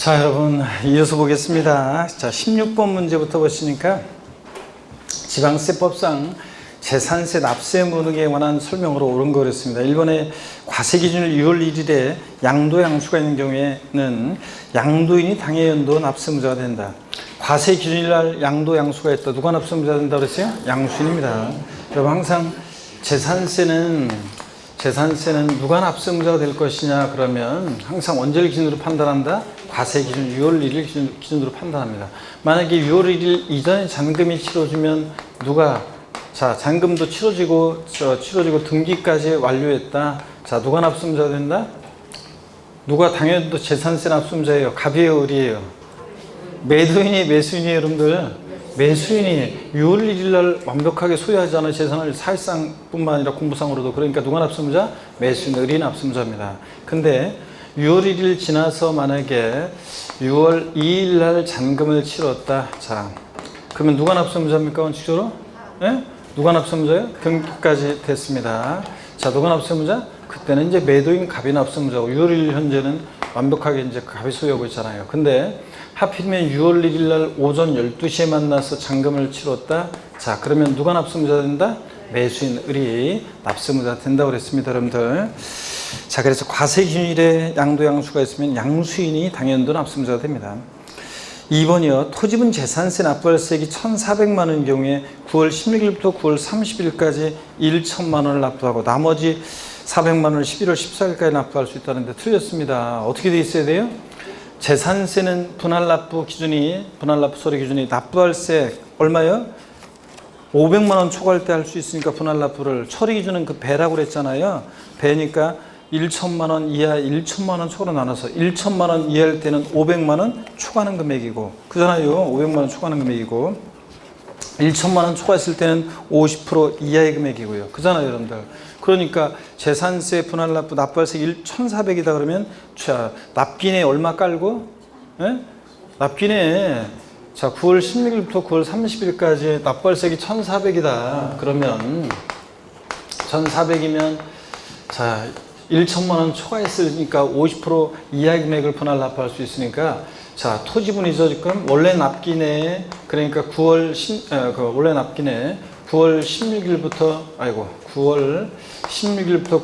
자, 여러분 이어서 보겠습니다. 자, 16번 문제부터 보시니까 지방세법상 재산세 납세 문항에 관한 설명으로 옳은 거 그랬습니다. 1번에 과세 기준일 6월 1일에 양도 양수가 있는 경우에는 양도인이 당해 연도 납세무자가 된다. 과세 기준일 날 양도 양수가 있다. 누가 납세무자가 된다 그랬어요? 양수인입니다. 여러분 항상 재산세는 누가 납세무자가 될 것이냐 그러면 항상 언제를 기준으로 판단한다? 과세 기준 6월 1일 기준으로 판단합니다. 만약에 6월 1일 이전에 잔금이 치러지면 잔금도 치러지고 등기까지 완료했다. 자, 누가 납세무자가 된다? 누가 당연히 재산세 납세무자예요? 갑이에요, 을이에요? 매도인이 매수인이에요, 여러분들? 매수인이 6월 1일 날 완벽하게 소유하지 않은 재산을 사실상 뿐만 아니라 공부상으로도, 그러니까 누가 납세무자? 매수인, 을이 납세무자입니다. 근데 6월 1일 지나서 만약에 6월 2일 날 잔금을 치렀다. 자, 그러면 누가 납세무자입니까? 원칙적으로? 예? 누가 납세무자예요? 등기까지 됐습니다. 자, 누가 납세무자? 그때는 이제 매도인 갑이 납세무자고 6월 1일 현재는 완벽하게 이제 갑이 소유하고 있잖아요. 근데 하필이면 6월 1일 날 오전 12시에 만나서 잔금을 치렀다. 자, 그러면 누가 납세무자 된다? 매수인, 을이 납세무자 된다고 그랬습니다, 여러분들. 자, 그래서 과세 기준일에 양도 양수가 있으면 양수인이 당연도 납세무자가 됩니다. 2번이요. 토지분 재산세 납부할세액이 1,400만 원인 경우에 9월 16일부터 9월 30일까지 1천만 원을 납부하고 나머지 400만 원을 11월 14일까지 납부할 수 있다는데 틀렸습니다. 어떻게 돼 있어야 돼요? 재산세는 분할납부 소리 기준이 납부할세 얼마요? 500만 원 초과할 때 할 수 있으니까 분할납부를 처리 기준은 그 배라고 그랬잖아요. 배니까 1천만 원 이하 1천만 원 초과로 나눠서 1천만 원 이하일 때는 500만 원 초과하는 금액이고 그잖아요. 500만 원 초과하는 금액이고 1천만 원 초과했을 때는 50% 이하의 금액이고요. 그잖아요, 여러분들. 그러니까 재산세 분할납부 납부할세 1,400이다 그러면 자, 납기내 얼마 깔고? 예? 납기내 자, 9월 16일부터 9월 30일까지 납부할세액이 1,400이다. 그러면 1,400이면 자, 1천만 원 초과했으니까 50% 이하의 금액을 분할 납부할 수 있으니까 자, 토지분이죠. 지금 원래 납기내 그러니까 원래 납기내 9월 16일부터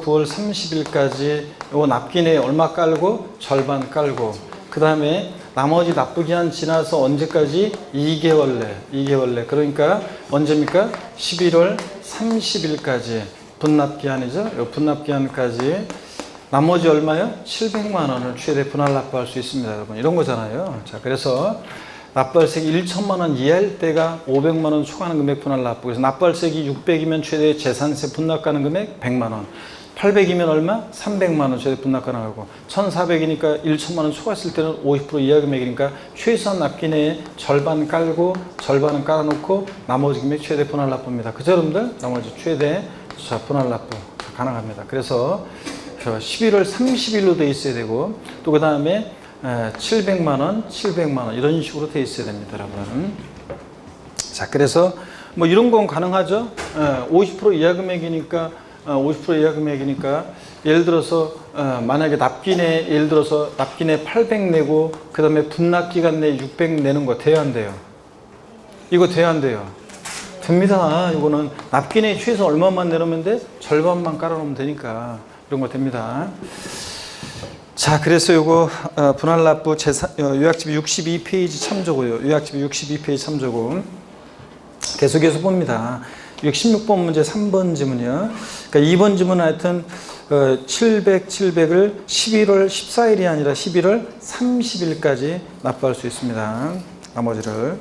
9월 30일까지 요 납기내 얼마 깔고 절반 깔고 그 다음에 나머지 납부기한 지나서 언제까지? 2개월 내 그러니까 언제입니까? 11월 30일까지 분납기한이죠. 요 분납기한까지 나머지 얼마요? 700만 원을 최대 분할 납부할 수 있습니다, 여러분. 이런 거잖아요. 자, 그래서 납부할세액이 1천만 원 이하일 때가 500만 원 초과하는 금액 분할 납부. 그래서 납부할세액이 600이면 최대 재산세 분납 가는 금액 100만 원. 800이면 얼마? 300만 원 최대 분납 가능하고 1,400이니까 1천만 원 초과했을 때는 50% 이하 금액이니까 최소한 납기내에 절반 깔고 절반은 깔아놓고 나머지 금액 최대 분할 납부입니다. 그죠, 여러분들? 나머지 최대 분할 납부 가능합니다. 그래서 11월 30일로 돼 있어야 되고 또 그 다음에 700만 원 이런 식으로 돼 있어야 됩니다, 여러분. 자, 그래서 뭐 이런 건 가능하죠. 50% 이하 금액이니까 50% 이하 금액이니까 예를 들어서 만약에 납기내 예를 들어서 납기내 800 내고 그 다음에 분납기간 내 600 내는 거 돼야 안 돼요? 이거 돼야 안 돼요? 됩니다. 이거는 납기내 최소 얼마만 내놓으면 돼? 절반만 깔아놓으면 되니까 이런 거 됩니다. 자, 그래서 요거 분할납부 요약집 62페이지 참조고요. 요약집 62페이지 참조고 계속해서 봅니다. 16번 문제 3번 지문이요. 그러니까 2번 지문은 하여튼 700을 11월 14일이 아니라 11월 30일까지 납부할 수 있습니다. 나머지를.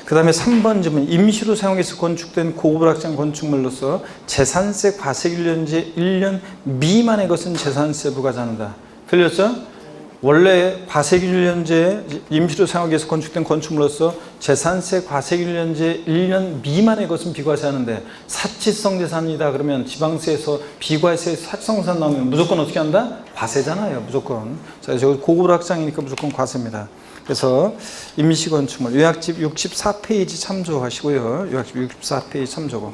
그 다음에 3번 지문 임시로 사용해서 건축된 고급 학장 건축물로서 재산세 과세일련제 1년 미만의 것은 재산세 부과자는다. 들렸죠? 원래 과세일련제 임시로 사용해서 건축된 건축물로서 재산세 과세일련제 1년 미만의 것은 비과세하는데 사치성 재산이다 그러면 지방세에서 비과세 사치성산 나오면 무조건 어떻게 한다? 과세잖아요, 무조건. 자, 저 고급 학장이니까 무조건 과세입니다. 그래서 임시건축물 요약집 64페이지 참조하시고요. 요약집 64페이지 참조고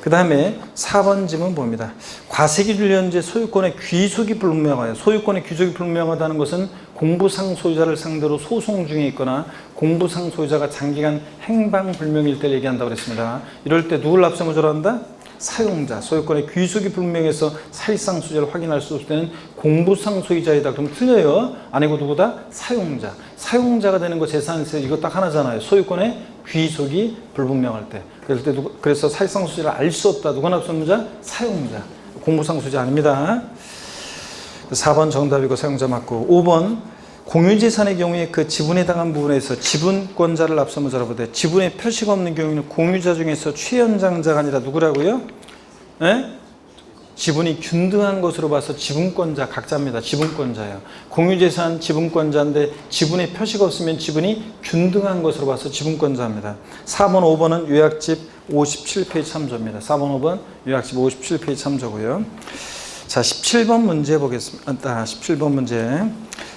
그 다음에 4번 지문 봅니다. 과세기준 현재 소유권의 귀속이 불명하여, 소유권의 귀속이 불명하다는 것은 공부상 소유자를 상대로 소송 중에 있거나 공부상 소유자가 장기간 행방불명일 때를 얘기한다고 그랬습니다. 이럴 때 누굴 납세무자로 한다? 사용자, 소유권의 귀속이 불명해서 사실상 소유자를 확인할 수 없을 때는 공부상 소유자이다. 그럼 틀려요. 아니고 누구다? 사용자. 사용자가 되는 거 재산세 이거 딱 하나잖아요. 소유권의 귀속이 불분명할 때. 그래서 사실상 소유자를 알 수 없다. 누가 납세무자? 사용자. 공부상 소유자 아닙니다. 4번 정답이고 사용자 맞고. 5번 공유재산의 경우에 그 지분에 해당한 부분에서 지분권자를 납세무자라고 돼. 지분에 표시가 없는 경우에는 공유자 중에서 최연장자가 아니라 누구라고요? 에? 지분이 균등한 것으로 봐서 지분권자 각자입니다. 지분권자예요. 공유재산 지분권자인데 지분에 표시가 없으면 지분이 균등한 것으로 봐서 지분권자입니다. 4번, 5번은 요약집 57페이지 참조입니다. 4번, 5번 요약집 57페이지 참조고요. 자, 17번 문제 보겠습니다. 17번 문제.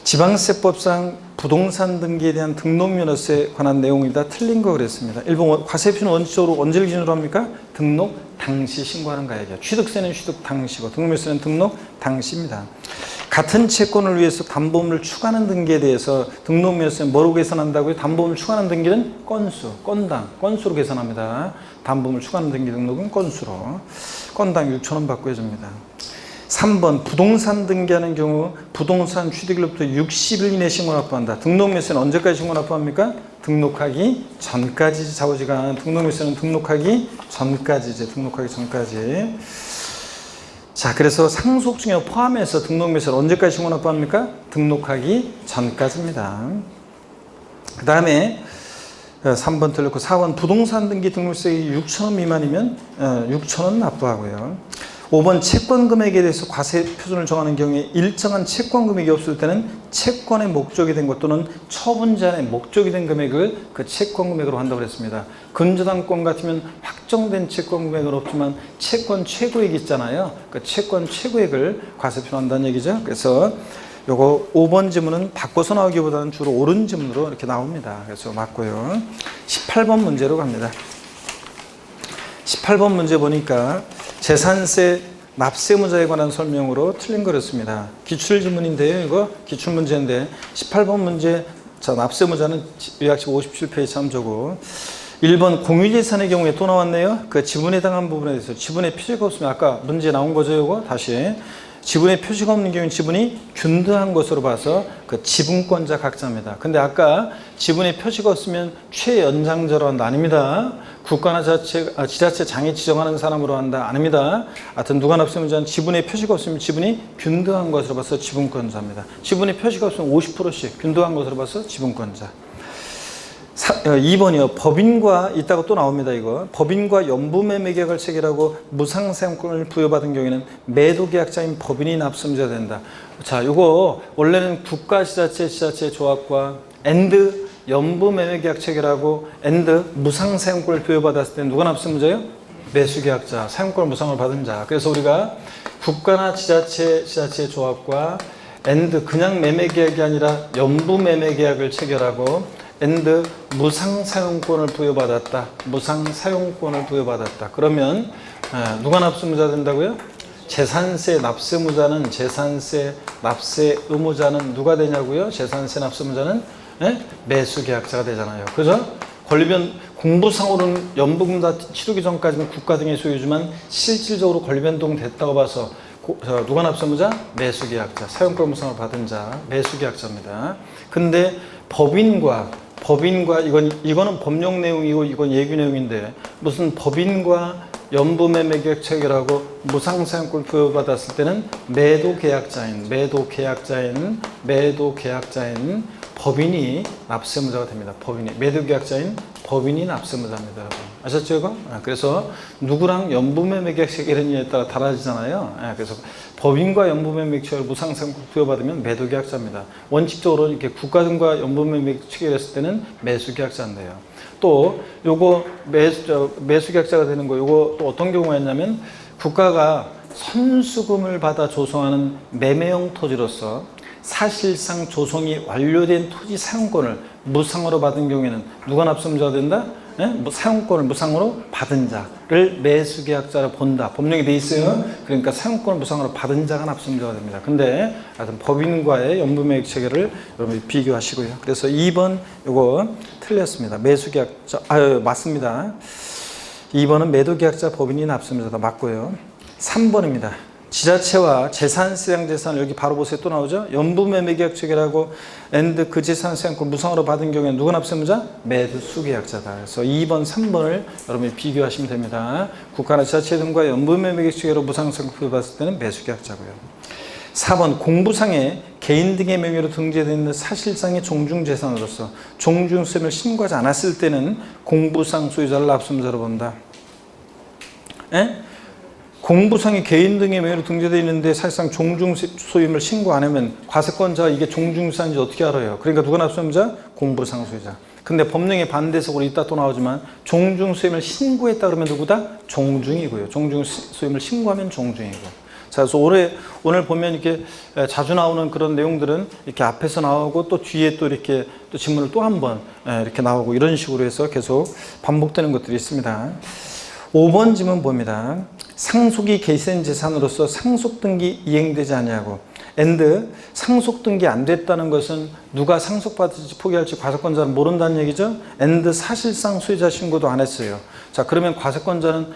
지방세법상 부동산 등기에 대한 등록면허세에 관한 내용이다. 틀린 거 그랬습니다. 1번 과세표는 원칙적으로 언제를 기준으로 합니까? 등록 당시 신고하는 거 얘기해요. 취득세는 취득 당시고 등록면허세는 등록 당시입니다. 같은 채권을 위해서 담보물을 추가하는 등기에 대해서 등록면허세는 뭐로 계산한다고요? 담보물 추가하는 등기는 건수, 건수로 계산합니다. 담보물 추가하는 등기 등록은 건수로. 건당 6,000원 받고 해줍니다. 3번 부동산 등기하는 경우 부동산 취득일로부터 60일 이내 신고 납부한다. 등록면세는 언제까지 신고 납부합니까? 등록하기 전까지. 좌우지간 등록면세는 등록하기 전까지지. 등록하기 전까지. 자, 그래서 상속 증여 포함해서 등록면세를 언제까지 신고 납부합니까? 등록하기 전까지입니다. 그 다음에 3번 틀렸고 4번 부동산 등기 등록세액이 6,000원 미만이면 6,000원 납부하고요. 5번 채권 금액에 대해서 과세 표준을 정하는 경우에 일정한 채권 금액이 없을 때는 채권의 목적이 된 것 또는 처분 제한의 목적이 된 금액을 그 채권 금액으로 한다고 했습니다. 근저당권 같으면 확정된 채권 금액은 없지만 채권 최고액이 있잖아요. 그 채권 최고액을 과세 표현한다는 얘기죠. 그래서 요거 5번 지문은 바꿔서 나오기보다는 주로 옳은 지문으로 이렇게 나옵니다. 그래서 맞고요. 18번 문제로 갑니다. 18번 문제 보니까 재산세 납세무자에 관한 설명으로 틀린 거였습니다. 기출지문인데요. 이거 기출문제인데 18번 문제 자 납세무자는 요약집 57페이지 참조고 1번 공유재산의 경우에 또 나왔네요. 그 지분에 해당한 부분에 대해서 지분에 표시가 없으면 아까 문제 나온 거죠. 이거 다시 지분에 표시가 없는 경우에 지분이 균등한 것으로 봐서 그 지분권자 각자입니다. 근데 아까 지분에 표시가 없으면 최연장자로 한다. 아닙니다. 국가나 지자체 장애 지정하는 사람으로 한다. 아닙니다. 하여튼 누가 납세무자는 지분에 표시가 없으면 지분이 균등한 것으로 봐서 지분권자입니다. 지분에 표시가 없으면 50%씩 균등한 것으로 봐서 지분권자. 2번이요. 법인과 이따가 또 나옵니다. 이거 법인과 연부매매계약을 체결하고 무상사용권을 부여받은 경우에는 매도계약자인 법인이 납세무자가 된다. 자, 이거 원래는 국가 지자체 조합과 앤드 연부매매계약 체결하고 앤드 무상사용권을 부여받았을 때 누가 납세무자예요? 매수계약자, 사용권을 무상으로 받은 자. 그래서 우리가 국가나 지자체 조합과 앤드 그냥 매매계약이 아니라 연부매매계약을 체결하고 앤드 무상사용권을 부여받았다. 무상사용권을 부여받았다. 그러면 누가 납세무자 된다고요? 재산세 납세무자는 재산세 납세 의무자는 누가 되냐고요? 재산세 납세무자는 매수계약자가 되잖아요. 그죠? 권리변 공부상으로는 연부금 다 치르기 전까지는 국가 등의 소유지만 실질적으로 권리변동 됐다고 봐서 누가 납세무자? 매수계약자. 사용권 무상을 받은 자 매수계약자입니다. 근데 법인과 이거는 법령 내용이고 이건 예규 내용인데 무슨 법인과 연부매매계약 체결하고 무상사용권 부여받았을 때는 매도계약자인 법인이 납세무자가 됩니다. 매도계약자인 법인이 납세무자입니다. 여러분. 아셨죠 이거? 그래서 누구랑 연부매매계약 체결했냐에 따라 달라지잖아요. 그래서 법인과 연부매매계약 체결 무상사용권 부여받으면 매도계약자입니다. 원칙적으로 이렇게 국가 등과 연부매매계약 체결했을 때는 매수계약자인데요. 또 요거 매수계약자가 되는 거 요거 또 어떤 경우가 있냐면 국가가 선수금을 받아 조성하는 매매용 토지로서 사실상 조성이 완료된 토지 사용권을 무상으로 받은 경우에는 누가 납세무자가 된다? 뭐 사용권을 무상으로 받은 자를 매수계약자로 본다. 법령에 돼 있어요. 그러니까 사용권을 무상으로 받은 자가 납세의무자가 됩니다. 근데 하여튼 법인과의 연부매입 체계를 여러분이 비교하시고요. 그래서 2번 요거 틀렸습니다. 매수계약자, 맞습니다. 2번은 매도계약자 법인이 납세의무자다. 맞고요. 3번입니다. 지자체와 재산세양재산을 여기 바로 보세요. 또 나오죠. 연부매매계약 체계라고 and 그 재산세양권 무상으로 받은 경우에 누가 납세의무자? 매수계약자다. 그래서 2번, 3번을 여러분이 비교하시면 됩니다. 국가나 지자체 등과 연부매매계약 체계로 무상상품을 받았을 때는 매수계약자고요. 4번 공부상에 개인 등의 명의로 등재되어 있는 사실상의 종중재산으로서 종중세금을 신고하지 않았을 때는 공부상 소유자를 납세의무자로 본다. 에? 공부상이 개인 등의 명의로 등재되어 있는데 사실상 종중소유임을 신고 안 하면 과세권자가 이게 종중세인지 어떻게 알아요? 그러니까 누가 납세의무자? 공부상 소유자. 근데 법령의 반대석으로 이따 또 나오지만 종중소유임을 신고했다 그러면 누구다? 종중이고요. 종중소유임을 신고하면 종중이고. 자, 그래서 오늘 보면 이렇게 자주 나오는 그런 내용들은 이렇게 앞에서 나오고 또 뒤에 또 이렇게 또 질문을 또 한 번 이렇게 나오고 이런 식으로 해서 계속 반복되는 것들이 있습니다. 5번 질문 봅니다. 상속이 개시된 재산으로서 상속등기 이행되지 아니하고 and 상속등기 안 됐다는 것은 누가 상속받을지 포기할지 과세권자는 모른다는 얘기죠. and 사실상 소유자 신고도 안 했어요. 자, 그러면 과세권자는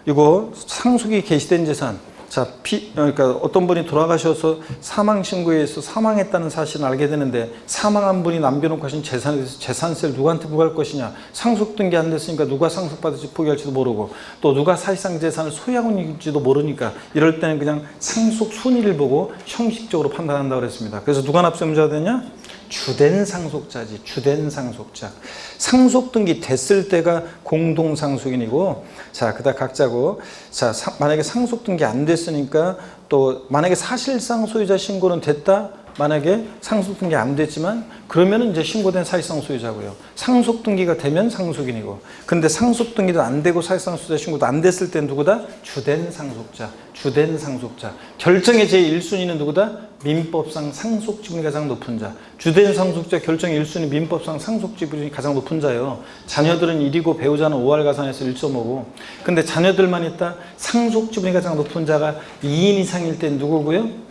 이거 상속이 개시된 재산, 자, 그러니까 어떤 분이 돌아가셔서 사망신고에 의해서 사망했다는 사실을 알게 되는데 사망한 분이 남겨놓고 하신 재산에 대해서 재산세를 누구한테 부과할 것이냐, 상속등기 안 됐으니까 누가 상속받을지 포기할지도 모르고 또 누가 사실상 재산을 소유하고 있는지도 모르니까 이럴 때는 그냥 상속 순위를 보고 형식적으로 판단한다고 그랬습니다. 그래서 누가 납세의무자가 되냐? 주된 상속자지. 주된 상속자. 상속등기 됐을 때가 공동상속인이고, 자, 그다 각자고, 자, 만약에 상속등기 안 됐으니까 또 만약에 사실상 소유자 신고는 됐다. 만약에 상속등기 안 됐지만 그러면은 이제 신고된 사실상 소유자고요. 상속등기가 되면 상속인이고, 근데 상속등기도 안 되고 사실상 소유자 신고도 안 됐을 땐 누구다? 주된 상속자. 주된 상속자. 결정의 제1순위는 누구다? 민법상 상속지분이 가장 높은 자. 주된 상속자 결정의 1순위 민법상 상속지분이 가장 높은 자예요. 자녀들은 1이고 배우자는 5할 가산해서 1.5고, 근데 자녀들만 있다? 상속지분이 가장 높은 자가 2인 이상일 땐 누구고요?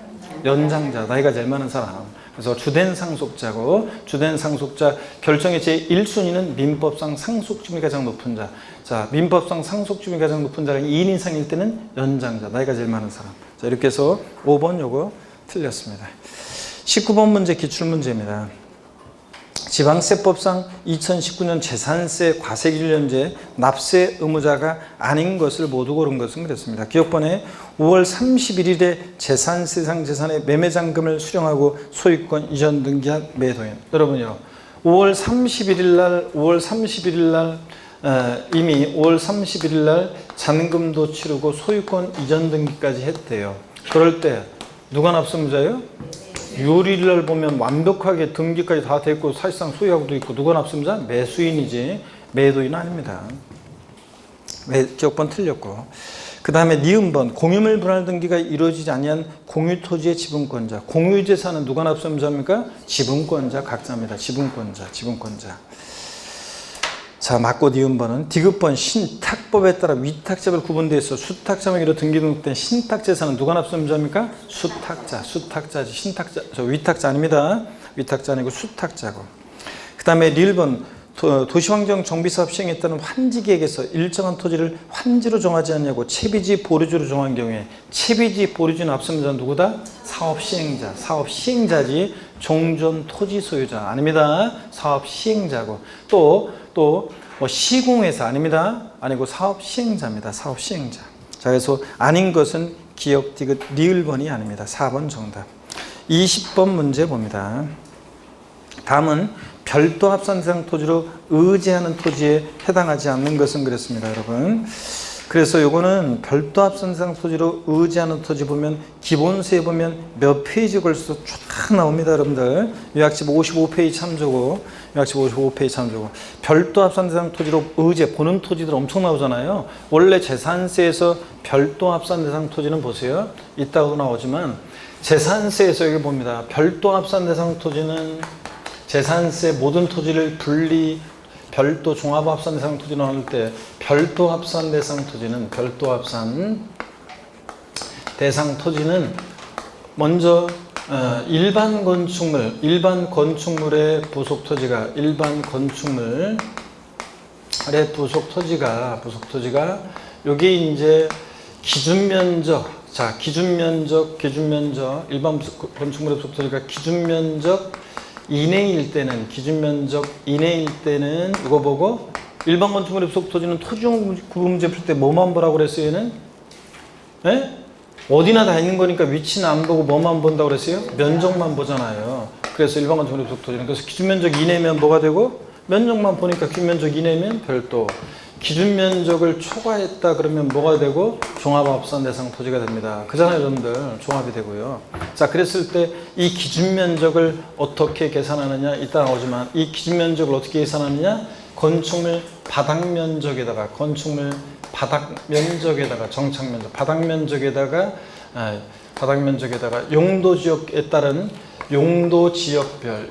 연장자, 나이가 제일 많은 사람. 그래서 주된 상속자고, 주된 상속자 결정의 제1순위는 민법상 상속지분이 가장 높은 자. 자, 민법상 상속지분이 가장 높은 자가 2인 이상일 때는 연장자, 나이가 제일 많은 사람. 자, 이렇게 해서 5번 요거 틀렸습니다. 19번 문제 기출문제입니다. 지방세법상 2019년 재산세 과세기준연제 납세 의무자가 아닌 것을 모두 고른 것은 그렇습니다. 기억번에 5월 31일에 재산세상 재산의 매매잔금을 수령하고 소유권 이전 등기한 매도인. 여러분요, 5월 31일 날 이미 5월 31일 날 잔금도 치르고 소유권 이전 등기까지 했대요. 그럴 때 누가 납세의무자예요? 6월 1일 보면 완벽하게 등기까지 다 됐고 사실상 소유하고도 있고 누가 납세의무자? 매수인이지 매도인은 아닙니다. 기억번 틀렸고, 그 다음에 니은번 공유물 분할 등기가 이루어지지 아니한 공유토지의 지분권자. 공유재산은 누가 납세의무자입니까? 지분권자 각자입니다. 지분권자. 자, 맞고 니은번은 디귿번 신탁법에 따라 위탁자별 구분되어 있어 수탁자 명의로 등기 등록된 신탁재산은 누가 납세의무자입니까? 수탁자지. 신탁자, 저 위탁자 아닙니다. 위탁자 아니고 수탁자고. 그 다음에 리을번 도시환경 정비사업 시행에 따른 환지계획에서 일정한 토지를 환지로 정하지 않냐고 채비지 보류지로 정한 경우에 채비지 보류지는 납세의무자는 누구다? 사업시행자지. 종전 토지 소유자 아닙니다. 사업시행자고. 또 시공회사 아닙니다. 아니고 사업시행자입니다. 사업시행자. 자, 그래서 아닌 것은 기역 디귿 리을번이 아닙니다. 4번 정답. 20번 문제 봅니다. 다음은 별도 합산 대상 토지로 의제하는 토지에 해당하지 않는 것은 그렇습니다, 여러분. 그래서 요거는 별도 합산 대상 토지로 의제하는 토지 보면 기본세에 보면 몇 페이지 걸쳐서 쫙 나옵니다, 여러분들. 요약집 55페이지 참조고, 별도 합산 대상 토지로 의제 보는 토지들 엄청 나오잖아요. 원래 재산세에서 별도 합산 대상 토지는 보세요. 이따가도 나오지만 재산세에서 여기 봅니다. 별도 합산 대상 토지는 재산세 모든 토지를 분리 별도 종합합산 대상 토지 나올 때 별도 합산 대상 토지는 먼저 일반 건축물의 부속 토지가 여기 이제 기준면적 일반 건축물의 부속 토지가 기준면적 이내일 때는 이거 보고 일반 건축물의 부속 토지는 토지용 구분문제 풀 때 뭐만 보라고 그랬어요? 얘는? 예? 어디나 다 있는 거니까 위치는 안 보고 뭐만 본다고 그랬어요? 면적만 보잖아요. 그래서 일반 건축물의 부속 토지는 그래서 기준면적 이내면 뭐가 되고 면적만 보니까 기준면적 이내면 별도. 기준면적을 초과했다 그러면 뭐가 되고 종합합산 대상 토지가 됩니다. 그잖아요, 여러분들. 종합이 되고요. 자, 그랬을 때 이 기준면적을 어떻게 계산하느냐 이따 나오지만 이 기준면적을 어떻게 계산하느냐 건축물 바닥면적에다가 정착면적 바닥면적에다가 용도지역에 따른 용도지역별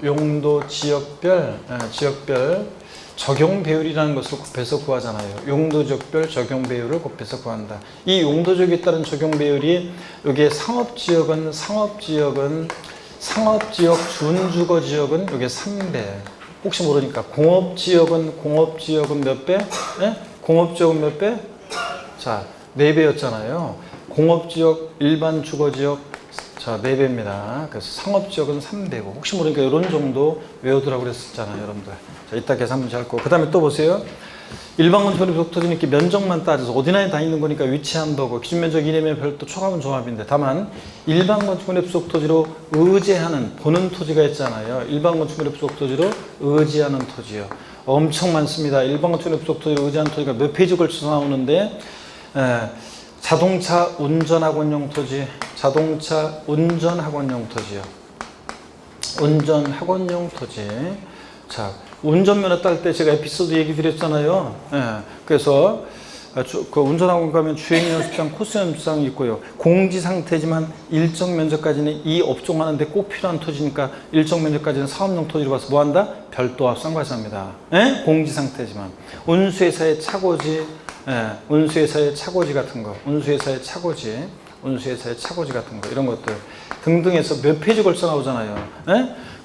적용 배율이라는 것을 곱해서 구하잖아요. 용도지역별 적용 배율을 곱해서 구한다. 이 용도지역에 따른 적용 배율이 여기에 상업지역은 상업지역 준주거지역은 여기에 3배. 혹시 모르니까 공업지역은 몇 배? 네? 공업지역은 몇 배? 자, 4배였잖아요. 공업지역, 일반 주거지역, 자, 4배입니다. 그래서 상업지역은 3배고 혹시 모르니까 이런 정도 외우더라고 그랬었잖아요, 여러분들. 자, 이따 계산 문제 할 거. 그 다음에 또 보세요. 일반 건축물의 부속 토지는 이렇게 면적만 따져서 어디나 다 있는 거니까 위치 안 보고 기준면적 이내면 별도 초과분 종합인데 다만 일반 건축물의 부속 토지로 보는 토지가 있잖아요. 일반 건축물의 부속 토지로 의지하는 토지요. 엄청 많습니다. 일반 건축물의 부속 토지로 의지하는 토지가 몇 페이지 걸쳐서 나오는데 자동차 운전학원용 토지요. 운전학원용 토지. 자, 운전면허 딸 때 제가 에피소드 얘기 드렸잖아요. 그래서 그 운전학원 가면 주행연습장, 코스 연습장이 있고요. 공지 상태지만 일정 면적까지는 이 업종 하는데 꼭 필요한 토지니까 일정 면적까지는 사업용 토지로 봐서 뭐 한다? 별도 합산 과세합니다. 공지 상태지만 운수회사의 차고지, 운수회사의 차고지 같은 거, 운수회사의 차고지 같은 거 이런 것들 등등해서 몇 페이지 걸쳐 나오잖아요.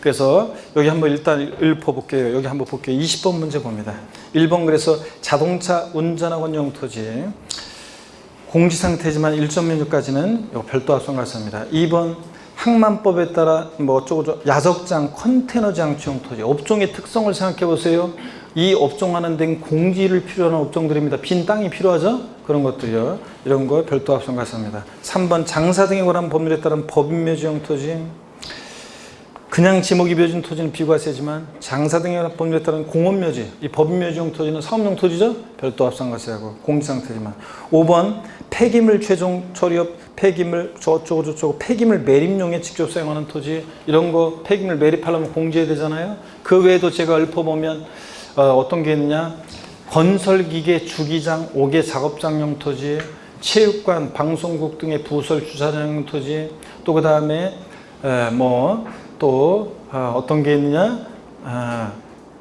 그래서 여기 한번 일단 읊어볼게요. 여기 한번 볼게요. 20번 문제 봅니다. 1번 그래서 자동차 운전학원용 토지 공지 상태지만 일정 면적까지는 별도 합산 과세합니다. 2번 항만법에 따라 뭐 어쩌고 야적장, 컨테이너 장치용 토지 업종의 특성을 생각해 보세요. 이 업종 하는 데는 공지를 필요한 업종들입니다. 빈 땅이 필요하죠? 그런 것들이요. 이런 거 별도 합산 과세합니다. 3번 장사 등에 관한 법률에 따른 법인묘지용 토지 그냥 지목이 묘지인 토지는 비과세지만 장사 등에 관한 법률에 따른 공업묘지 이 법인묘지용 토지는 사업용 토지죠? 별도 합산 과세하고 공지상태지만 5번 폐기물 최종 처리업 폐기물 저쩌고 폐기물 매립용에 직접 사용하는 토지 이런 거 폐기물 매립하려면 공지해야 되잖아요. 그 외에도 제가 읊어보면 어떤 게 있느냐 건설기계 주기장 5개 작업장용 토지 체육관 방송국 등의 부설 주차장용 토지 또 그 다음에 또 어떤 게 있느냐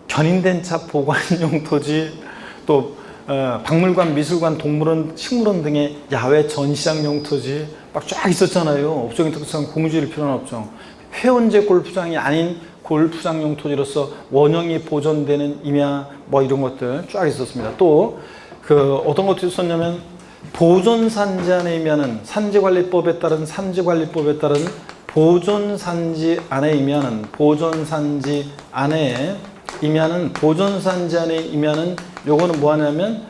견인된 차 보관용 토지 또 박물관, 미술관, 동물원, 식물원 등의 야외 전시장용 토지 막 쫙 있었잖아요. 업종의 특성 공지를 필요한 업종 회원제 골프장이 아닌 골프장용 토지로서 원형이 보존되는 임야 뭐 이런 것들 쫙 있었습니다. 또 그 어떤 것들이 있었냐면 보존산지 안에 임야는 산지관리법에 따른 보존산지 안에 임야는 요거는 뭐 하냐면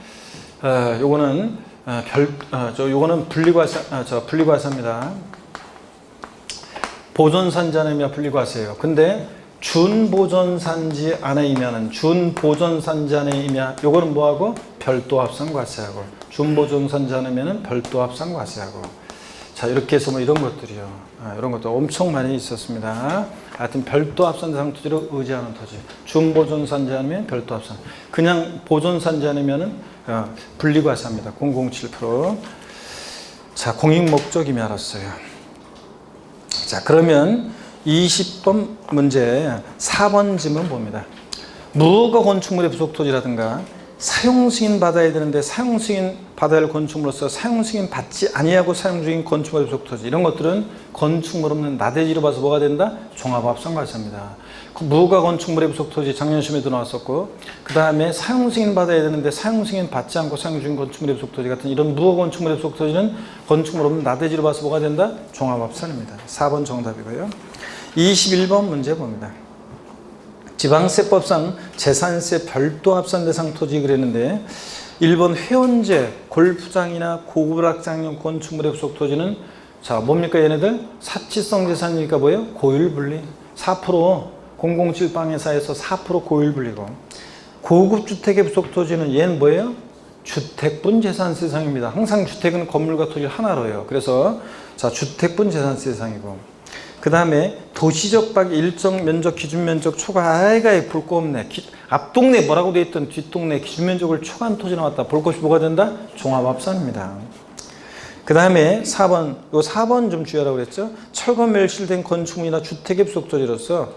요거는 분리과세입니다. 보존산지 안에 임야 분리과세예요. 근데 준보존산지 안에 임야는 요거는 뭐하고 별도 합산 과세하고 준보존산지 안에 임야는 별도 합산 과세하고 자 이렇게 해서 뭐 이런 것들이요. 이런 것도 엄청 많이 있었습니다. 하여튼 별도 합산 대상 토지로 의지하는 토지. 준보존산지 아니면 별도 합산. 그냥 보존산지 아니면은 분리과세합니다. 007%. 자, 공익 목적임이 알았어요. 자, 그러면 20번 문제 4번 지문 봅니다. 무허가 건축물의 부속 토지라든가 사용 승인 받아야 되는데 사용 승인 받아야 할 건축물로서 사용 승인 받지 아니하고 사용 중인 건축물의 부속 토지, 이런 것들은 건축물 없는 나대지로 봐서 뭐가 된다? 종합합산과세입니다. 무허가 건축물의 부속 토지 작년 시험에도 나왔었고, 그 다음에 사용 승인 받아야 되는데 사용 승인 받지 않고 사용 중인 건축물의 부속 토지 같은 이런 무허가 건축물의 부속 토지는 건축물 없는 나대지로 봐서 뭐가 된다? 종합합산입니다. 4번 정답이고요. 21번 문제 봅니다. 지방세법상 재산세 별도 합산 대상 토지 그랬는데 1번 회원제, 골프장이나 고부락장용 건축물의 부속 토지는 자 뭡니까? 얘네들 사치성 재산이니까 뭐예요? 고율분리 4%, 007방해사에서 4% 고율분리고, 고급주택의 부속 토지는 얘는 뭐예요? 주택분 재산세 대상입니다. 항상 주택은 건물과 토지 하나로요. 그래서 자 주택분 재산세 대상이고, 그 다음에 도시적 밖 일정 면적 기준 면적 초과, 아이가 볼 거 없네. 앞동네 뭐라고 돼 있던 뒷동네 기준 면적을 초과한 토지 나왔다. 볼 것이 뭐가 된다? 종합합산입니다. 그 다음에 4번, 요 4번 좀 주의하라고 그랬죠. 철거 멸실된 건축물이나 주택의 부속 토지로서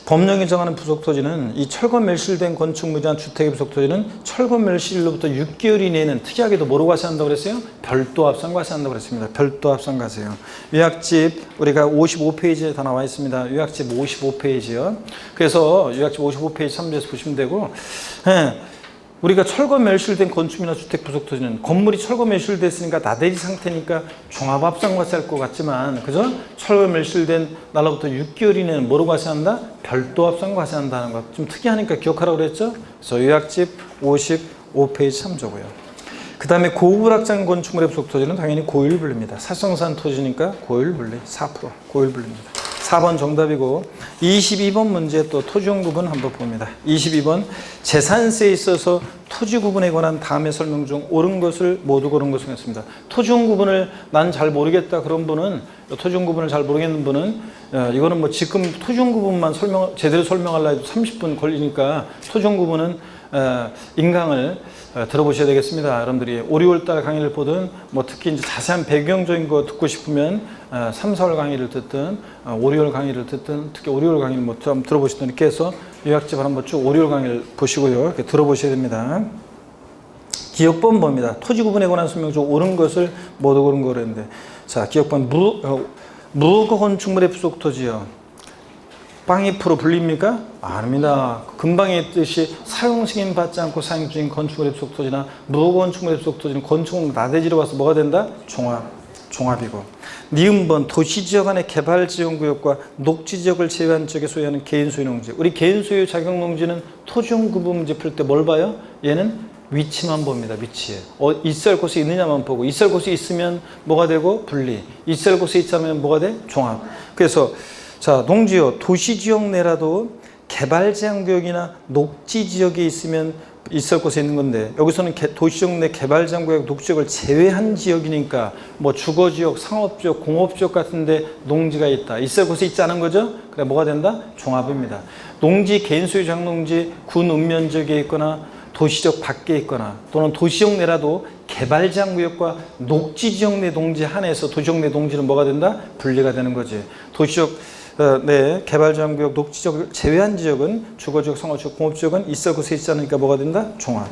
법령이 정하는 부속 토지는, 이 철거 멸실된 건축물이나 주택의 부속 토지는 철거 멸실로부터 6개월 이내에는 특이하게도 뭐로 과세한다고 그랬어요? 별도 합산 과세한다고 그랬습니다. 별도 합산 과세요. 요약집 우리가 55페이지에 다 나와 있습니다. 요약집 55페이지요. 그래서 요약집 55페이지 참조해서 보시면 되고, 우리가 철거 멸실된 건축이나 주택 부속 토지는 건물이 철거 멸실됐으니까 나대지 상태니까 종합합산 과세할 것 같지만, 그죠? 철거 멸실된 날로부터 6개월 이내는 뭐로 과세한다? 별도 합산 과세한다는 것. 좀 특이하니까 기억하라고 그랬죠? 그래서 요약집 55페이지 참조고요. 그 다음에 고부락장 건축물의 부속 토지는 당연히 고율분리입니다. 사성산 토지니까 고율분리 4%, 고율분리입니다. 4번 정답이고, 22번 문제 또 토지용 구분 한번 봅니다. 22번 재산세에 있어서 토지 구분에 관한 다음의 설명 중 옳은 것을 모두 고른 것을 했습니다. 토지용 구분을 난 잘 모르겠다 그런 분은, 토지용 구분을 잘 모르겠는 분은 이거는 뭐 지금 토지용 구분만 제대로 설명하려 해도 30분 걸리니까 토지용 구분은 인강을 들어보셔야 되겠습니다. 여러분들이 5, 6월달 강의를 보든 뭐 특히 이제 자세한 배경적인 거 듣고 싶으면 3, 4월 강의를 듣든 5, 6월 강의를 듣든, 특히 5, 6월 강의를 뭐 좀 들어보시든 이렇게 해서 요약집을 한번 쭉 5, 6월 강의를 보시고요. 이렇게 들어보셔야 됩니다. 기억번 봅니다. 토지 구분에 관한 설명 중 옳은 것을 모두 고른 거랬는데, 자 기억번 무허가 건축물의 부속 토지요. 빵이 프로 불립니까? 아닙니다. 금방 했듯이 사용 승인 받지 않고 사용 중인 건축물의 부속 토지나 무허가 건축물의 부속 토지는 건축물 나대지로 봐서 뭐가 된다? 종합이고. 니은번 도시지역 안의 개발지원구역과 녹지지역을 제외한 지역에 소유하는 개인소유 농지. 우리 개인소유 자격농지는 토지용 구분 문제 풀 때 뭘 봐요? 얘는 위치만 봅니다. 위치에. 있을 곳이 있느냐만 보고, 있을 곳이 있으면 뭐가 되고? 분리. 있을 곳에 있자면 뭐가 돼? 종합. 그래서 자, 농지요. 도시지역 내라도 개발제한구역이나 녹지지역에 있으면 있을 곳에 있는 건데, 여기서는 도시지역 내 개발제한구역, 녹지지역을 제외한 지역이니까 뭐 주거지역, 상업지역, 공업지역 같은데 농지가 있다. 있을 곳에 있지 않은 거죠? 그래 뭐가 된다? 종합입니다. 농지, 개인소유 장농지, 군 읍면지역에 있거나 도시지역 밖에 있거나 또는 도시지역 내라도 개발제한구역과 녹지지역 내 농지 한해서 도시지역 내 농지는 뭐가 된다? 분리가 되는 거지. 도시지역 개발제한구역, 녹지지역을 제외한 지역은 주거지역, 상업지역, 공업지역은 있을 곳에 있지 않으니까 뭐가 된다? 종합.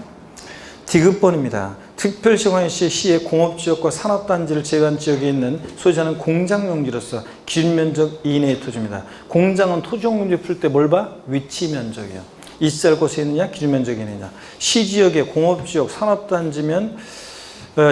디귿번입니다. 특별시관시 시의 공업지역과 산업단지를 제외한 지역에 있는 소유자는 공장용지로서 기준면적 이내의 토지입니다. 공장은 토지용 문제 풀 때 뭘 봐? 위치 면적이요. 있을 곳에 있느냐, 기준면적이 있느냐. 시지역에 공업지역, 산업단지면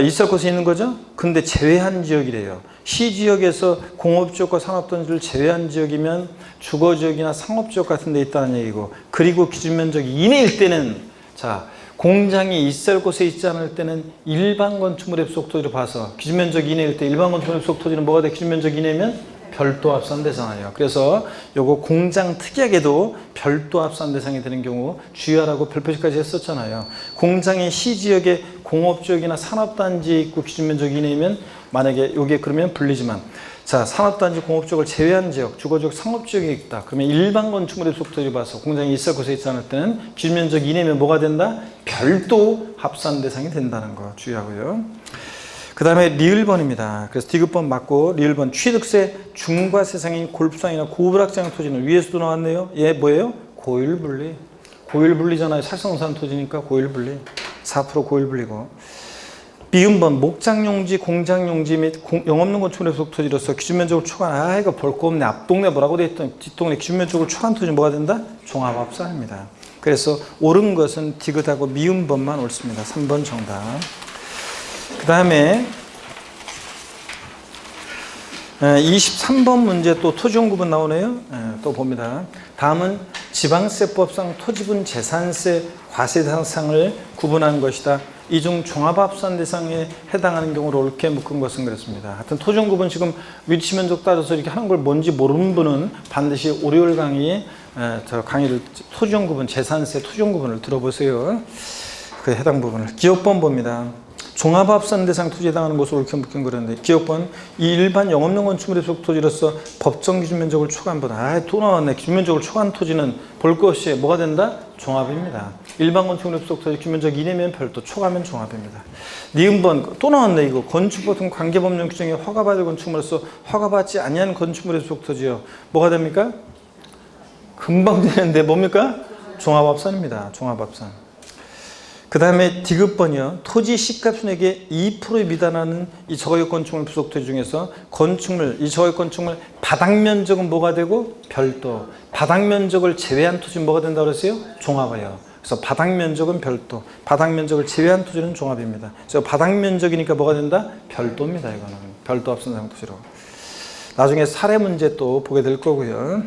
있을 곳에 있는 거죠? 근데 제외한 지역이래요. 시지역에서 공업지역과 산업단지를 제외한 지역이면 주거지역이나 상업지역 같은 데 있다는 얘기고, 그리고 기준면적 이내일 때는, 자, 공장이 있을 곳에 있지 않을 때는 일반 건축물의 부속 토지로 봐서, 기준면적 이내일 때 일반 건축물의 부속 토지는 뭐가 돼? 기준면적 이내면 별도 합산 대상이에요. 그래서 요거 공장 특이하게도 별도 합산 대상이 되는 경우 주의하라고 별표시까지 했었잖아요. 공장이 시지역에 공업지역이나 산업단지에 있고 기준면적 이내면 만약에 요게 그러면 분리지만, 자 산업단지 공업지역을 제외한 지역, 주거지역, 상업지역에 있다. 그러면 일반 건축물의 부속 토지 봐서 공장이 있을 곳에 있지 않을 때는 기준면적 이내면 뭐가 된다? 별도 합산 대상이 된다는 거 주의하고요. 그 다음에 리을번입니다. 그래서 디귿번 맞고, 리을번 취득세 중과세상인 골프장이나 고부락장 토지는 위에서도 나왔네요. 얘 뭐예요? 고율분리. 고일분리잖아요. 살성산 토지니까 고일분리. 4% 고일분리고. 미음번 목장용지, 공장용지 및 영업용 건축물의 소속 토지로서 기준면적을 초과한 이거 볼 거 없네. 앞동네 뭐라고 돼 있던 뒷동네 기준면적을 초과한 토지는 뭐가 된다? 종합합산입니다. 그래서 옳은 것은 디귿하고 미음번만 옳습니다. 3번 정답. 그 다음에 23번 문제 또 토지용 구분 나오네요. 또 봅니다. 다음은 지방세법상 토지분 재산세 과세 대상을 구분한 것이다. 이 중 종합합산 대상에 해당하는 경우로 옳게 묶은 것은 그렇습니다. 하여튼 토지용 구분 지금 위치 면적 따져서 이렇게 하는 걸 뭔지 모르는 분은 반드시 월요일 강의에 저 강의를 토지용 구분 재산세 토지용 구분을 들어보세요. 그 해당 부분을. 기억번 봅니다. 종합합산 대상 토지에 해당하는 것으로 옳게 묶인 거라는데 기억번 이 일반 영업용 건축물의 소속 토지로서 법정 기준 면적을 초과한 보다 또 나왔네. 기준 면적을 초과한 토지는 볼 것 없이 뭐가 된다? 종합입니다. 일반 건축물의 소속 토지 기준 면적 이내면 별도, 초과하면 종합입니다. 니은번 또 나왔네. 이거 건축보통 관계법령 규정에 허가받을 건축물로서 허가받지 아니한 건축물의 소속 토지요. 뭐가 됩니까? 금방 되는데 뭡니까? 종합합산입니다. 종합합산. 그 다음에 디귿번이요. 토지 시가순액의 2%에 미달하는 이 저가격 건축물 부속 토지 중에서 건축물, 이 저가격 건축물 바닥 면적은 뭐가 되고? 별도. 바닥 면적을 제외한 토지는 뭐가 된다고 그랬어요? 종합이에요. 그래서 바닥 면적은 별도. 바닥 면적을 제외한 토지는 종합입니다. 그래서 바닥 면적이니까 뭐가 된다? 별도입니다. 이거는. 별도 합산상 토지로. 나중에 사례 문제 또 보게 될 거고요.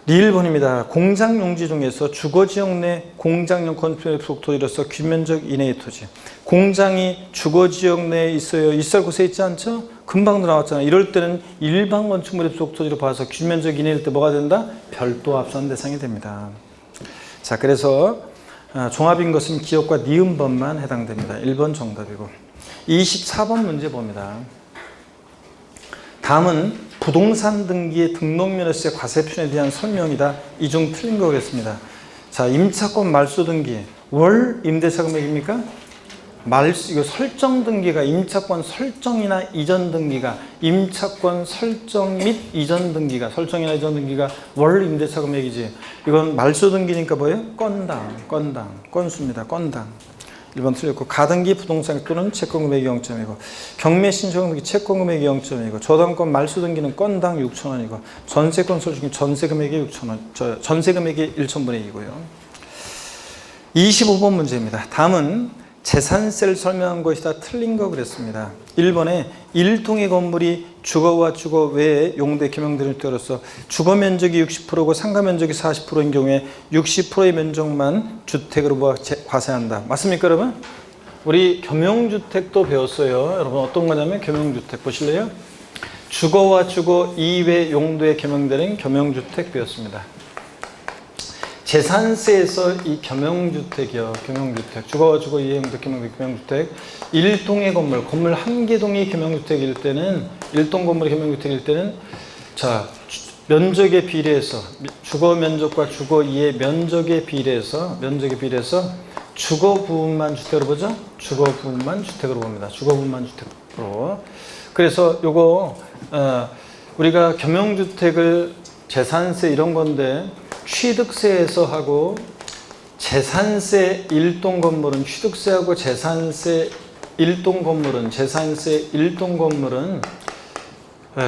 리일번입니다. 공장용지 중에서 주거지역 내 공장용 건축물의 소속 토지로서 규면적 이내의 토지. 공장이 주거지역 내에 있어요. 있을 곳에 있지 않죠? 금방도 나왔잖아요. 이럴 때는 일반 건축물의 소속 토지로 봐서 규면적 이내일 때 뭐가 된다? 별도 합산 대상이 됩니다. 자, 그래서 종합인 것은 기억과 니은번만 해당됩니다. 1번 정답이고. 24번 문제 봅니다. 다음은 부동산 등기의 등록면허세 과세표현에 대한 설명이다. 이 중 틀린 거겠습니다. 자, 임차권 말소 등기 월 임대차 금액입니까? 이거 설정 등기가 임차권 설정이나 이전 등기가 임차권 설정 및 이전 등기가 설정이나 이전 등기가 월 임대차 금액이지. 이건 말소 등기니까 뭐예요? 건수입니다. 건당. 1번 틀렸고 가등기 부동산 또는 채권 금액이 0점이고 경매 신청 등기 채권 금액이 0점이고 저당권 말소 등기는 건당 6,000원이고 전세권 소유중 전세 금액이 6,000원, 전세 금액이 1,000분의 2고요. 25번 문제입니다. 다음은 재산세를 설명한 것이다. 틀린 거 그랬습니다. 1번에 일동의 건물이 주거와 주거 외에 용도에 겸용되는 때로서 주거 면적이 60%고 상가 면적이 40%인 경우에 60%의 면적만 주택으로 과세한다. 맞습니까, 여러분? 우리 겸용주택도 배웠어요. 여러분 어떤 거냐면 겸용주택 보실래요? 주거와 주거 이외 용도에 겸용되는 겸용주택 배웠습니다. 재산세에서 이 겸용주택이요. 겸용주택. 주거와 주거 이외 용도 겸용주택. 일동의 건물 한 개동이 겸용주택일 때는 일동 건물이 겸용주택일 때는 자, 면적에 비례해서 주거 면적과 주거 이외 면적에 비례해서 주거 부분만 주택으로 보죠. 주거 부분만 주택으로 봅니다. 주거 부분만 주택으로. 그래서 요거 우리가 겸용주택을 재산세 이런 건데 취득세에서 하고 재산세 일동 건물은 취득세하고 재산세 일동 건물은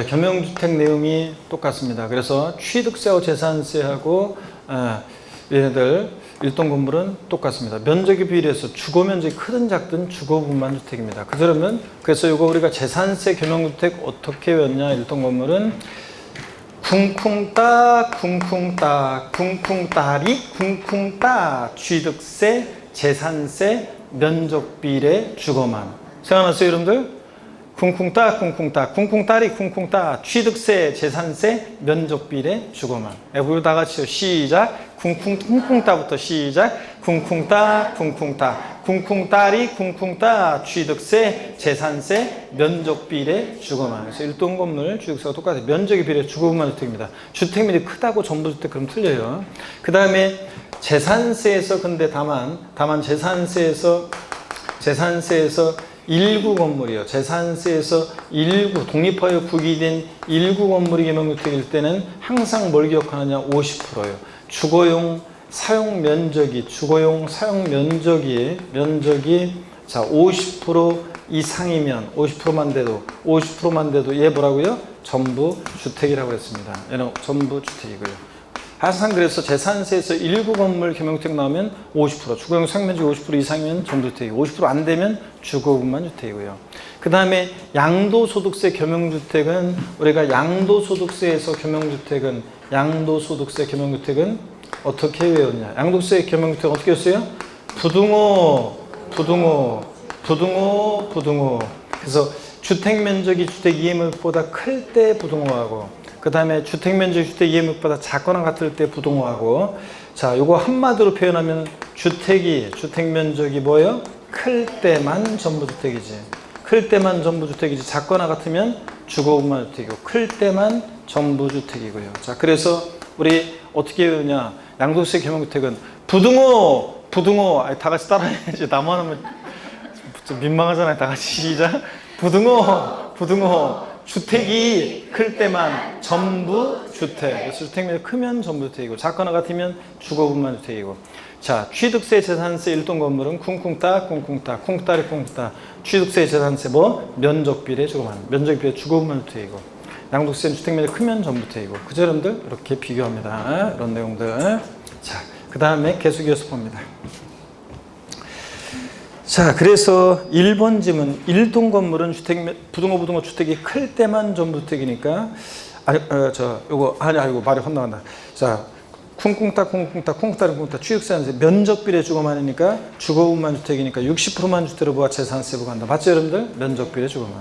겸용주택 내용이 똑같습니다. 그래서 취득세하고 재산세하고 얘네들 일동 건물은 똑같습니다. 면적에 비례해서 주거 면적이 크든 작든 주거 부분만 주택입니다. 그래서 이거 우리가 재산세 겸용주택 어떻게 외웠냐? 일동 건물은 쿵쿵따 취득세 재산세 면적 비례 주거만. 생각났어요 여러분들? 쿵쿵따 취득세 재산세 면적 비례 주거만. 우리 다 같이요. 시작. 쿵쿵따부터 시작. 쿵쿵따 취득세 재산세 면적 비례 주거만. 그래서 일동 건물 취득세가 똑같아요. 면적의 비례 주거만 주택입니다. 주택면이 크다고 전부 주택 그럼 틀려요. 그 다음에 재산세에서 근데 다만 재산세에서 일구 건물이요. 재산세에서 일구 독립하여 구기된 일구 건물이 겸용주택일 때는 항상 뭘 기억하느냐? 50%예요. 주거용 사용 면적이 주거용 사용 면적이 자 50% 이상이면 50%만 돼도 얘 뭐라고요? 전부 주택이라고 했습니다. 얘는 전부 주택이고요. 항상 그래서 재산세에서 일부 건물 겸용주택 나오면 50%, 주거용 사용면적이 50% 이상이면 전부주택이고 50% 안 되면 주거분만 주택이고요. 그 다음에 양도소득세 겸용주택은 우리가 양도소득세 겸용주택은 어떻게 외웠냐? 양도세 겸용주택 어떻게 했어요? 부등호. 그래서 주택면적이 주택 이해물보다 클 때 부등호하고 그 다음에 주택면적이 주택 이해물보다 작거나 같을 때 부등호하고 자 요거 한마디로 표현하면 주택면적이 뭐예요? 클 때만 전부주택이지. 작거나 같으면 주거분만 주택이고 클 때만 전부주택이고요. 자 그래서 우리 어떻게 외우냐? 양도세 겸용주택은 부등호 다 같이 따라해야지. 나만 하면 좀 민망하잖아요. 다 같이 시작. 부등호 주택이 클 때만 전부주택. 그래서 주택면적이 크면 전부주택이고 작거나 같으면 주거분만 주택이고. 자 취득세 재산세 일동 건물은 쿵쿵따 취득세 재산세 뭐 면적비례 면적비례 주거분만 주택이고 양도세는 주택면적이 크면 전부주택이고 그죠 여러분들? 이렇게 비교합니다. 이런 내용들. 자 그 다음에 계속 이어서 봅니다. 자 그래서 1번 질문 일동 건물은 부등호 주택이 클 때만 전부주택이니까 요거 말이 혼나간다. 자 쿵쿵따 취득세한세 면적비례 주거만이니까 주거분만 주택이니까 60%만 주택으로 부과 재산세 부과한다. 맞죠 여러분들? 면적비례 주거만.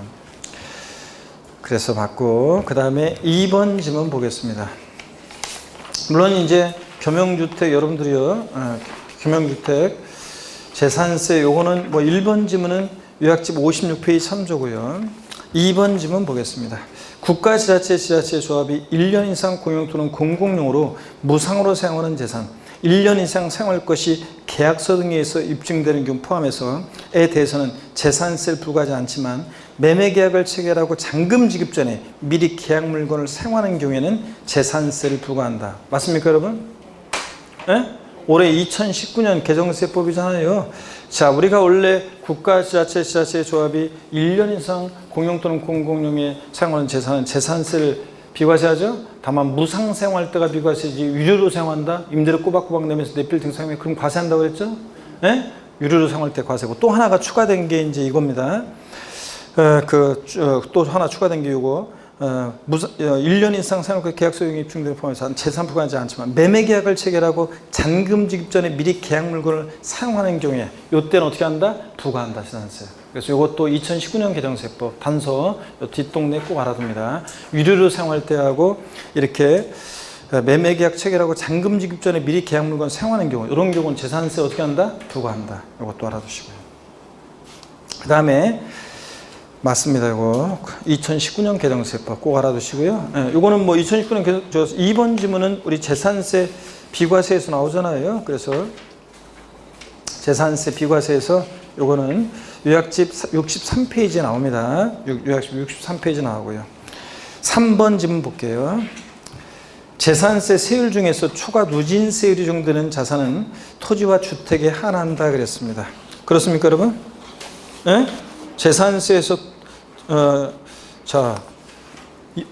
그래서 맞고 그 다음에 2번 질문 보겠습니다. 물론 이제 겸용주택 여러분들이요 겸용주택 재산세 요거는 뭐 1번 지문은 요약집 56페이지 참조고요. 2번 지문 보겠습니다. 국가지자체 조합이 1년 이상 공용 또는 공공용으로 무상으로 사용하는 재산 1년 이상 사용할 것이 계약서 등에 의해서 입증되는 경우 포함해서에 대해서는 재산세를 부과하지 않지만 매매계약을 체결하고 잔금 지급 전에 미리 계약 물건을 사용하는 경우에는 재산세를 부과한다. 맞습니까 여러분? 네? 올해 2019년 개정세법이잖아요. 자, 우리가 원래 국가지자체 조합이 1년 이상 공용 또는 공공용에 사용하는 재산은 재산세를 비과세하죠. 다만 무상 사용할 때가 비과세지 유료로 사용한다. 임대료 꼬박꼬박 내면서 내 빌딩 사용해 그럼 과세한다고 그랬죠. 네? 유료로 사용할 때 과세고 또 하나가 추가된 게 이제 이겁니다. 또 하나 추가된 게 이거. 1년 이상 사용할 계약서 용이 입증되는 포함해서 재산 부과하지 않지만 매매 계약을 체결하고 잔금 지급 전에 미리 계약 물건을 사용하는 경우에 이때는 어떻게 한다? 부과한다 재산세. 그래서 이것도 2019년 개정세법 단서 뒷동네 꼭 알아둡니다. 유료로 사용할 때하고 이렇게 매매 계약 체결하고 잔금 지급 전에 미리 계약 물건 사용하는 경우 이런 경우는 재산세 어떻게 한다? 부과한다. 이것도 알아두시고요. 그 다음에 맞습니다. 이거 2019년 개정세법 꼭 알아두시고요. 네, 이거는 뭐 2019년 개정 2번 지문은 우리 재산세 비과세에서 나오잖아요. 그래서 재산세 비과세에서 이거는 요약집 63페이지에 나옵니다. 요약집 63페이지 나오고요. 3번 지문 볼게요. 재산세 세율 중에서 초과 누진세율이 적용되는 자산은 토지와 주택에 한한다 그랬습니다. 그렇습니까, 여러분? 네? 재산세에서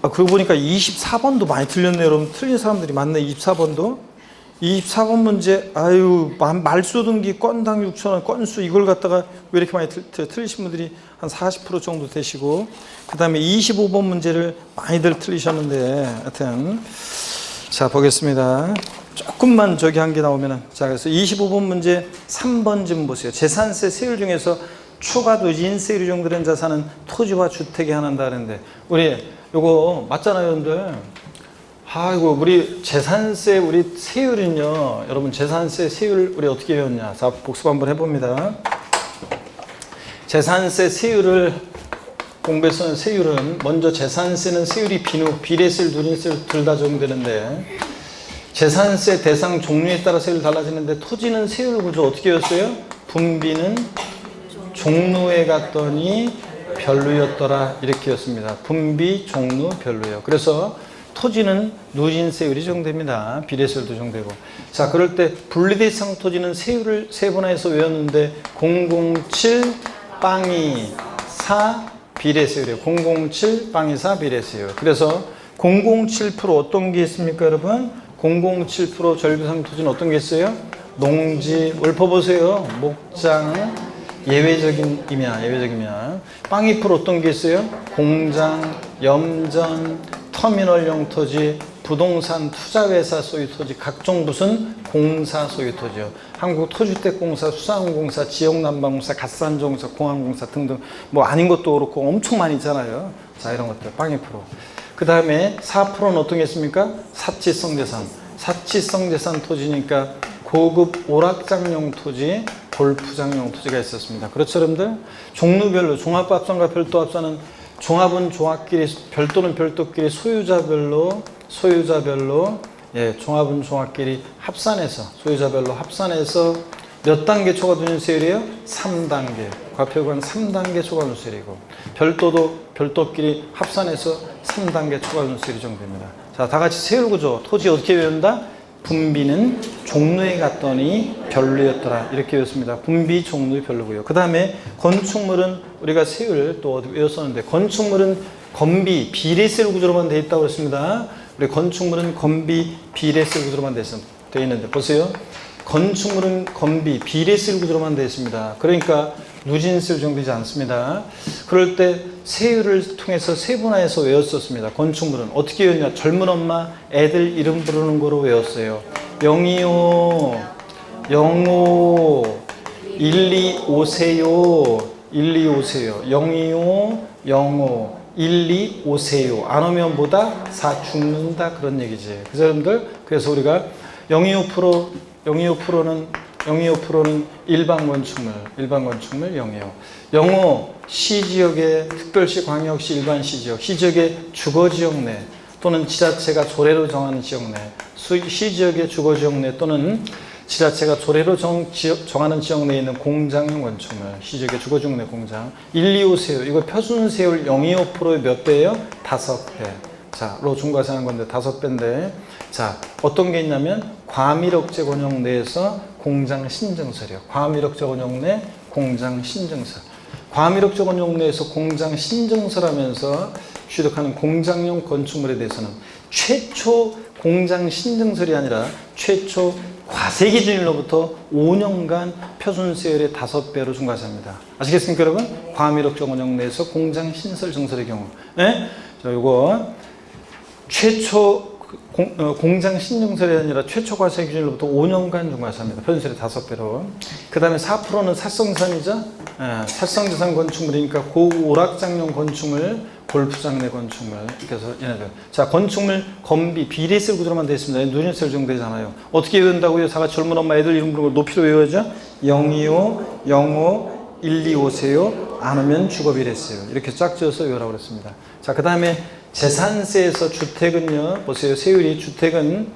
그러고 보니까 24번도 많이 틀렸네요. 여러분 틀린 사람들이 많네. 24번도 24번 문제 말소 등기 건당 6,000원 건수 이걸 갖다가 왜 이렇게 많이 틀리신 분들이 한 40% 정도 되시고 그 다음에 25번 문제를 많이들 틀리셨는데 하여튼 자 보겠습니다. 조금만 한 게 나오면은 자 그래서 25번 문제 3번 좀 보세요. 재산세 세율 중에서 초과 누진세율이 적용되는 자산은 토지와 주택에 한한다는데 우리 요거 맞잖아요, 여러분들. 이거 우리 재산세 우리 세율은요, 여러분 재산세 세율 우리 어떻게 배웠냐? 자 복습 한번 해봅니다. 재산세 세율을 공부에서는 세율은 먼저 재산세는 세율이 비례세율, 누진세율 둘 다 적용되는데 재산세 대상 종류에 따라 세율이 달라지는데 토지는 세율 구조 어떻게 였어요? 분비는 종로에 갔더니 별로였더라 이렇게 였습니다. 분비, 종로, 별로예요. 그래서 토지는 누진세율이 적용됩니다. 비례세율도 적용되고. 자, 그럴 때 분리대상 토지는 세율을 세분화해서 외웠는데 007 빵이 4 비례세율이에요. 007 빵이 4 비례세율. 그래서 007% 어떤 게 있습니까, 여러분? 007% 절비상 토지는 어떤 게 있어요? 농지, 읊어보세요. 목장, 예외적이면. 빵이 프로 어떤 게 있어요? 공장, 염전, 터미널용 토지, 부동산 투자회사 소유 토지, 각종 무슨 공사 소유 토지요. 한국토주택공사, 수산공사, 지역난방공사, 갓산정공사, 공항공사 등등 뭐 아닌 것도 그렇고 엄청 많이 있잖아요. 자, 이런 것들 빵이 프로. 그 다음에 4%는 어떤 게 있습니까? 사치성 재산. 사치성 재산 토지니까 고급 오락장용 토지, 골프장용 토지가 있었습니다. 그렇죠, 여러분들? 종류별로 종합합산과 별도합산은 종합은 종합끼리, 별도는 별도끼리 소유자별로 종합은 종합끼리 합산해서 소유자별로 합산해서 몇 단계 초과 누진세율이에요? 3단계. 과표관 3단계 초과 누진세율이고 별도도 별도끼리 합산해서 3단계 초과 누진세율이 정됩니다. 자, 다 같이 세율 구조. 토지 어떻게 외운다? 분비는 종로에 갔더니 별로였더라. 이렇게 외웠습니다. 분비, 종로, 별로고요. 그 다음에 건축물은 우리가 세율 또 외웠었는데 건축물은 건비, 비례세율 구조로만 되어 있다고 그랬습니다. 우리 건축물은 건비, 비례세율 구조로만 되어 있는데 보세요. 건축물은 건비, 비례세율 구조로만 되어 있습니다. 그러니까 누진세율 정되지 않습니다. 그럴 때 세율을 통해서 세분화해서 외웠었습니다. 건축물은 어떻게 외웠냐? 젊은 엄마 애들 이름 부르는 거로 외웠어요. 025, 05, 125세요. 125세요. 025, 05, 125세요. 안 오면 뭐다? 4 죽는다. 그런 얘기지. 그죠, 여러분들? 그래서 우리가 025%는 일반 건축물 025. 05 시지역의 특별시, 광역시, 일반 시지역, 시지역의 주거지역 내 또는 지자체가 조례로 정하는 지역 내, 시지역의 주거지역 내 또는 지자체가 조례로 정하는 지역 내에 있는 공장용 건축물, 시지역의 주거지역 내 공장. 125세율, 이거 표준세율 025%의 몇 배예요? 5배. 자, 로 중과세하는 건데 5배인데, 자, 어떤 게 있냐면 과밀억제 권역 내에서 공장 신증설이요. 과밀억제 권역 내 공장 신증설. 과밀억제 권역 내에서 공장 신증설하면서 취득하는 공장용 건축물에 대해서는 최초 공장 신증설이 아니라 최초 과세 기준일로부터 5년간 표준세율의 5배로 중과세합니다. 아시겠습니까, 여러분? 과밀억제 권역 내에서 공장 신설 증설의 경우. 네? 자, 요거 최초 공장 신증설이 아니라 최초 과세 기준일로부터 5년간 중과세합니다. 표준세율의 5배로. 그 다음에 4%는 살성재산이죠. 살성재산 건축물이니까 고오락장용 건축물, 골프장 내 건축물. 그래서 얘네들. 자, 건축물 건비, 비례세율 구조로만 되어 있습니다. 누진세율 정되잖아요. 어떻게 외운다고요? 다같이 젊은 엄마 애들 이름 부르는 걸 높이로 외워야죠. 025, 05, 125세요. 안 오면 주거비례세율. 이렇게 쫙 지어서 외우라고 그랬습니다. 자, 그 다음에 재산세에서 주택은요, 보세요. 세율이 주택은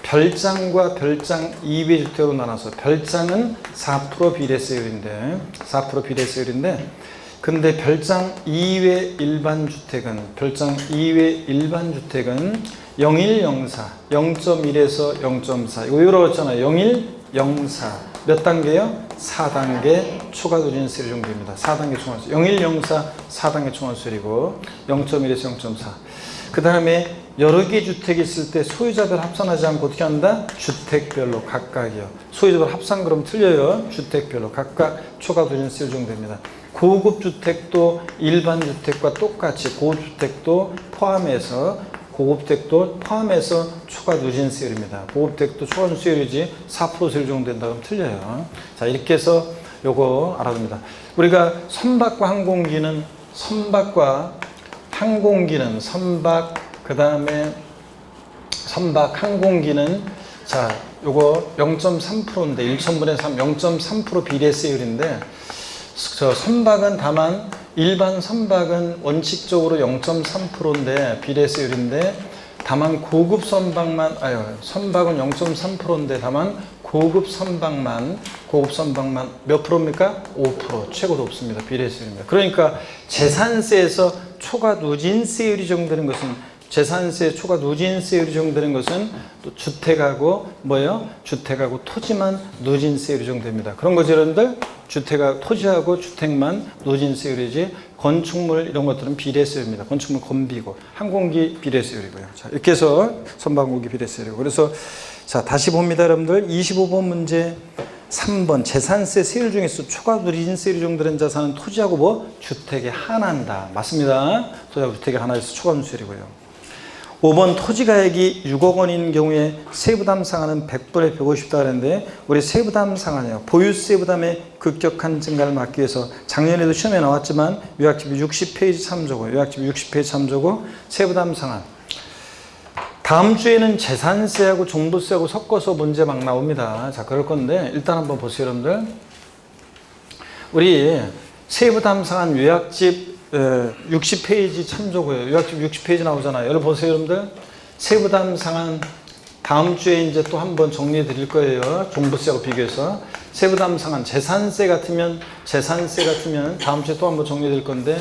별장과 별장 이외 주택으로 나눠서 별장은 4% 비례세율인데, 근데 별장 이외 일반 주택은 0104, 0.1에서 0.4. 이거 외우라고 했잖아요. 0104. 몇 단계요? 4단계 초과 누진세율 정도입니다. 4단계 초과수율. 0104 4단계 초과수율이고 0.1에서 0.4. 그 다음에 여러 개 주택이 있을 때 소유자별 합산하지 않고 어떻게 한다? 주택별로 각각이요. 소유자별 합산 그럼 틀려요. 주택별로 각각 초과 누진세율 정도입니다. 고급 주택도 일반 주택과 똑같이 고급주택도 포함해서 초과 누진세율입니다. 고급주택도 초과 누진세율이지 4% 세율 정도 된다 그러면 틀려요. 자, 이렇게 해서 요거 알아둡니다. 우리가 선박과 항공기는 그 다음에 선박 항공기는 자, 요거 0.3%인데 1,000분의 3, 0.3% 비례세율인데 저 선박은 다만 일반 선박은 원칙적으로 0.3%인데 비례세율인데 다만 고급 선박은 0.3%인데 다만 고급 선박만 몇 프로입니까? 5%. 최고 높습니다. 비례세율입니다. 그러니까 재산세에서 초과 누진세율이 적용되는 것은 재산세 초과 누진세율이 적용되는 것은 또 주택하고 뭐예요? 주택하고 토지만 누진세율이 적용됩니다. 그런 거죠, 여러분들. 토지하고 주택만 누진세율이지 건축물 이런 것들은 비례세율입니다. 건축물 건비고 항공기 비례세율이고요. 자, 이렇게 해서 선박공기 비례세율이고. 그래서 자, 다시 봅니다, 여러분들. 25번 문제 3번 재산세 세율 중에서 초과 누진세율이 적용되는 자산은 토지하고 뭐? 주택에 한한다. 맞습니다. 토지하고 주택에 한해서 초과 누진세율이고요. 5번 토지가액이 6억 원인 경우에 세부담 상한은 100분의 150다 그랬는데 우리 세부담 상한이요. 보유세 부담의 급격한 증가를 막기 위해서 작년에도 시험에 나왔지만 요약집 60페이지 참조고 요약집 60페이지 참조고 세부담 상한. 다음 주에는 재산세하고 종부세하고 섞어서 문제 막 나옵니다. 자, 그럴 건데 일단 한번 보세요, 여러분들. 우리 세부담 상한 요약집 60페이지 참조고요. 요약집 60페이지 나오잖아요. 여러분 보세요, 여러분들. 세부담 상한 다음 주에 이제 또 한번 정리해 드릴 거예요. 종부세하고 비교해서. 세부담 상한 재산세 같으면 다음 주에 또 한번 정리해 드릴 건데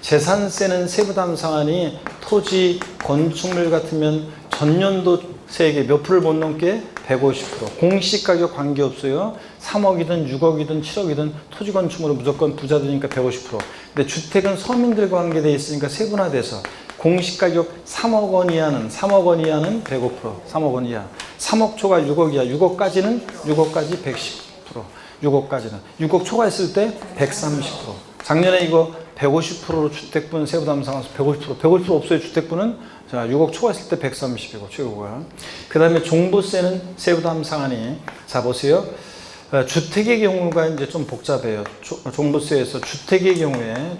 재산세는 세부담 상한이 토지, 건축물 같으면 전년도 세액의 몇 프로를 못 넘게 150%. 공시가격 관계없어요. 3억이든 6억이든 7억이든 토지 건축물은 무조건 부자들이니까 150%. 근데 주택은 서민들과 관계되어 있으니까 세분화돼서 공시가격 3억 원 이하는 105%. 3억 원 이하. 3억 초과 6억 이하. 6억까지는 6억까지 110%. 6억까지는. 6억 초과했을 때 130%. 작년에 이거 150%로 주택분 세부담 상한서 150% 없어요. 주택분은 자, 6억 초과했을 때 130이고 최고고요. 그 다음에 종부세는 세부담 상한이 자 보세요. 주택의 경우가 이제 좀 복잡해요. 종부세에서 주택의 경우에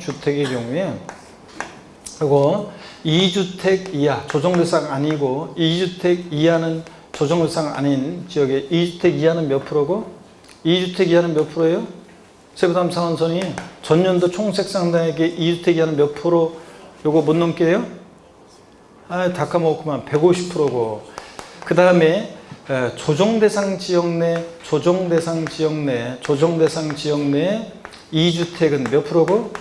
그리고 2주택 이하 조정대상 아니고 2주택 이하는 조정대상 아닌 지역에 2주택 이하는 몇 프로고 2주택 이하는 몇 프로예요? 세부담 상한선이 전년도 총세액 상당액의 2주택 이하는 몇 프로 요거 못 넘게 해요? 아, 다 까먹었구만. 150%고. 그 다음에 조정대상 지역 내 2주택은 몇 프로고?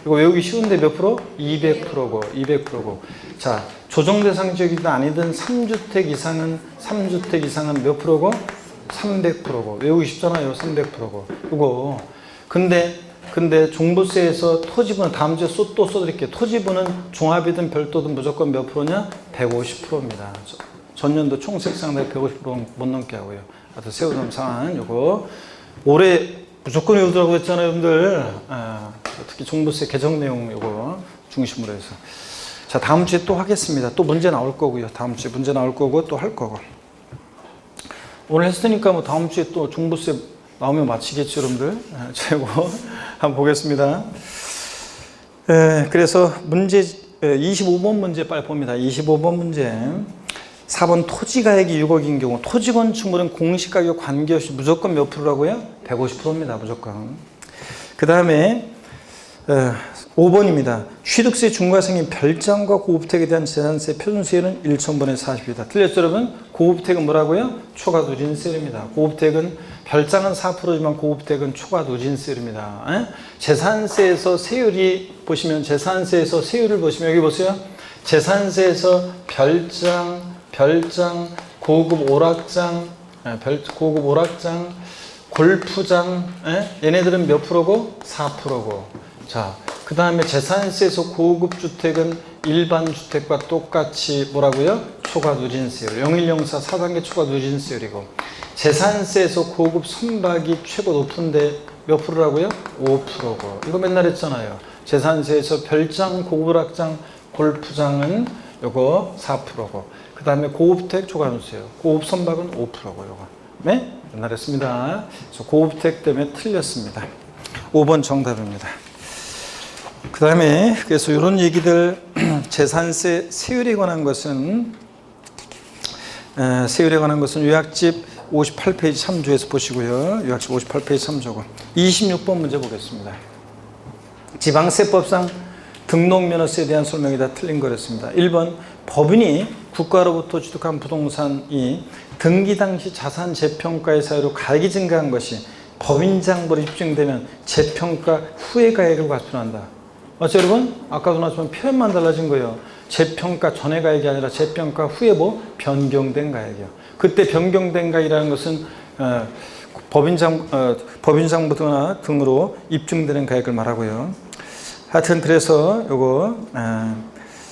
이거 외우기 쉬운데 몇 프로? 200%고. 자, 조정대상 지역이든 아니든 3주택 이상은 몇 프로고? 300%고. 외우기 쉽잖아요. 300%고. 이거. 근데 종부세에서 토지분은 다음 주에 또 써드릴게요. 토지분은 종합이든 별도든 무조건 몇 프로냐? 150%입니다. 전년도 총세액 상당액 150%못 넘게 하고요. 하여튼 세부담 상한 요거 올해 무조건 외우더라고 했잖아요, 여러분들. 특히 종부세 개정 내용 요거 중심으로 해서. 자, 다음 주에 또 하겠습니다. 또 문제 나올 거고요. 다음 주에 문제 나올 거고 또 할 거고. 오늘 했으니까 뭐 다음 주에 또 종부세 나오면 마치겠죠, 여러분들. 최고. 한번 보겠습니다. 그래서 문제 25번 문제 빨리 봅니다. 25번 문제 4번 토지가액이 6억인 경우 토지 건축물은 공시가격 관계없이 무조건 몇 프로라고요? 150%입니다. 무조건. 그 다음에 5번입니다. 취득세 중과세인 별장과 고급택에 대한 재산세 표준세율은 1,000분의 40이다. 틀렸죠, 여러분? 고급택은 뭐라고요? 초과 누진세율입니다. 고급택은 별장은 4%지만 고급택은 초과 누진세율입니다. 재산세에서 세율이 보시면 재산세에서 세율을 보시면 여기 보세요. 재산세에서 별장, 고급 오락장, 골프장, 얘네들은 몇 프로고? 4%고. 자, 그 다음에 재산세에서 고급 주택은 일반 주택과 똑같이 뭐라고요? 초과 누진세율. 0104 4단계 초과 누진세율이고. 재산세에서 고급 선박이 최고 높은데 몇 프로라고요? 5%고. 이거 맨날 했잖아요. 재산세에서 별장, 고급 오락장, 골프장은 요거 4%고. 그 다음에 고급택 초과 누진세율. 고급 선박은 5%고. 요거. 네? 맨날 했습니다. 그래서 고급택 때문에 틀렸습니다. 5번 정답입니다. 그 다음에 그래서 이런 얘기들 재산세 세율에 관한 것은 요약집 58페이지 참조해서 보시고요. 요약집 58페이지 참조고 26번 문제 보겠습니다. 지방세법상 등록면허세에 대한 설명이 다 틀린 거였습니다. 1번 법인이 국가로부터 취득한 부동산이 등기 당시 자산 재평가의 사유로 가액이 증가한 것이 법인장부로 입증되면 재평가 후의 가액을 과표한다. 맞죠, 여러분? 아까도 나왔지만 표현만 달라진 거예요. 재평가 전에 가액이 아니라 재평가 후에 뭐 변경된 가액이요. 그때 변경된 가액이라는 것은 법인장부 등으로 입증되는 가액을 말하고요. 하여튼 그래서 요거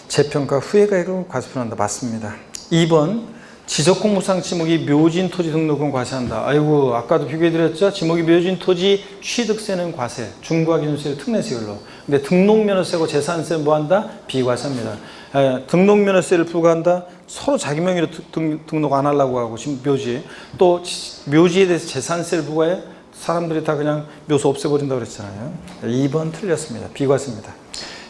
재평가 후의 가액을 과세표현한다. 맞습니다. 2번 지적공무상 지목이 묘진 토지 등록은 과세한다. 아이고 아까도 비교해드렸죠. 지목이 묘진 토지 취득세는 과세, 중과기준세율 특례세율로. 근데 등록면허세고 재산세는 뭐한다? 비과세입니다. 등록면허세를 부과한다. 서로 자기 명의로 등록 안 하려고 하고 지금 묘지 또 묘지에 대해서 재산세를 부과해 사람들이 다 그냥 묘소 없애버린다고 그랬잖아요. 2번 틀렸습니다. 비과세입니다.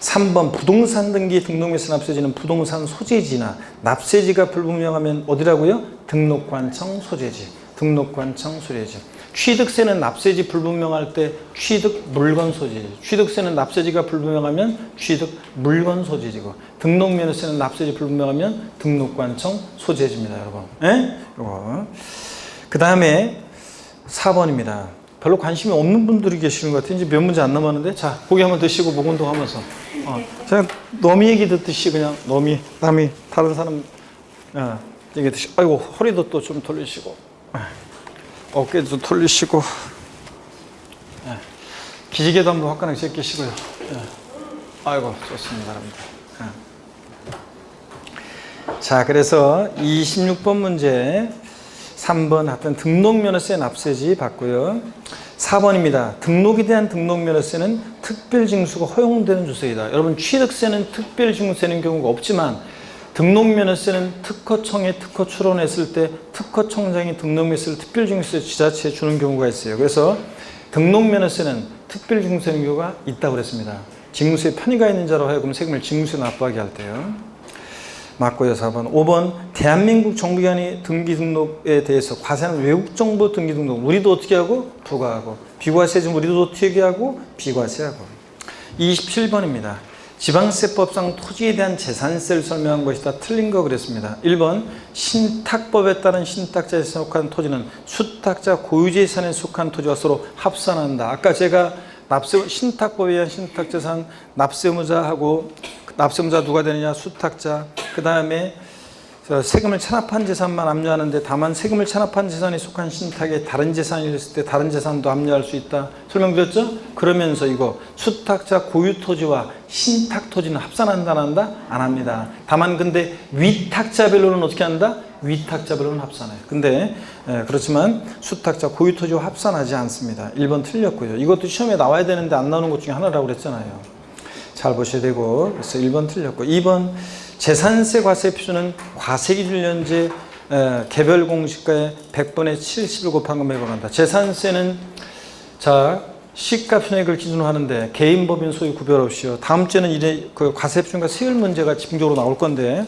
3번 부동산 등기 등록매세 납세지는 부동산 소재지나 납세지가 불분명하면 어디라고요? 등록관청 소재지. 등록관청 소재지. 취득세는 납세지 불분명할 때 취득 물건 소재지. 취득세는 납세지가 불분명하면 취득 물건 소재지고 등록면허세는 납세지 불분명하면 등록관청 소재지입니다, 여러분. 예? 이거. 그 다음에 4번입니다. 별로 관심이 없는 분들이 계시는 것 같아요. 이제 몇 문제 안 남았는데, 자, 고기 한번 드시고 목 운동하면서. 그냥 너미 얘기 듣듯이 그냥 남이 다른 사람 얘기 듣듯이. 아이고 허리도 또 좀 돌리시고, 어깨도 돌리시고, 기지개도 한번 화끈하게 제끼시고요. 아이고 좋습니다, 여러분들. 자, 그래서 26번 문제. 3번 하여튼 등록면허세 납세지 받고요. 4번입니다. 등록에 대한 등록면허세는 특별징수가 허용되는 조세이다. 여러분 취득세는 특별징수되는 경우가 없지만 등록면허세는 특허청에 특허 출원했을 때 특허청장이 등록면허세를 특별징수세 지자체에 주는 경우가 있어요. 그래서 등록면허세는 특별징수되는 경우가 있다고 그랬습니다. 징수에 편의가 있는 자로 하여금 세금을 징수에 납부하게 할 때요. 맞고요. 4번. 5번 대한민국 정부기관이 등기 등록에 대해서 과세는 외국 정부 등기 등록 우리도 어떻게 하고? 부과하고. 비과세지만 우리도 어떻게 하고? 비과세하고. 27번입니다. 지방세법상 토지에 대한 재산세를 설명한 것이다. 틀린 거 그랬습니다. 1번 신탁법에 따른 신탁자에 속한 토지는 수탁자 고유재산에 속한 토지와 서로 합산한다. 아까 제가 신탁법에 의한 신탁재산 납세의무자하고 납세의무자 누가 되느냐? 수탁자. 그 다음에 세금을 체납한 재산만 압류하는데 다만 세금을 체납한 재산에 속한 신탁에 다른 재산이 있을 때 다른 재산도 압류할 수 있다. 설명드렸죠? 그러면서 이거 수탁자 고유 토지와 신탁 토지는 합산한다 안 한다? 안 합니다. 다만 근데 위탁자별로는 어떻게 한다? 위탁자별로는 합산해요. 근데 그렇지만 수탁자 고유 토지와 합산하지 않습니다. 1번 틀렸고요. 이것도 시험에 나와야 되는데 안 나오는 것 중에 하나라고 그랬잖아요. 잘 보셔야 되고. 그래서 1번 틀렸고. 2번 재산세 과세 표준은 과세기준연재 개별 공시가의 100분의 70을 곱한 금액으로 한다. 재산세는 자 시가 편액을 기준으로 하는데 개인 법인 소유 구별 없이요. 다음 주에는 이제 그 과세 표준과 세율 문제가 집중적으로 나올 건데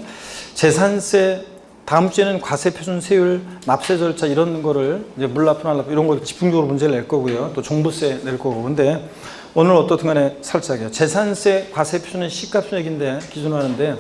재산세 다음 주에는 과세 표준 세율 납세 절차 이런 거를 이제 물납부 할납부 이런 걸 집중적으로 문제를 낼 거고요. 또 종부세 낼 거고. 근데 오늘 어떻든 간에 살짝이요. 재산세 과세 표준은 시가 편액인데 기준으로 하는데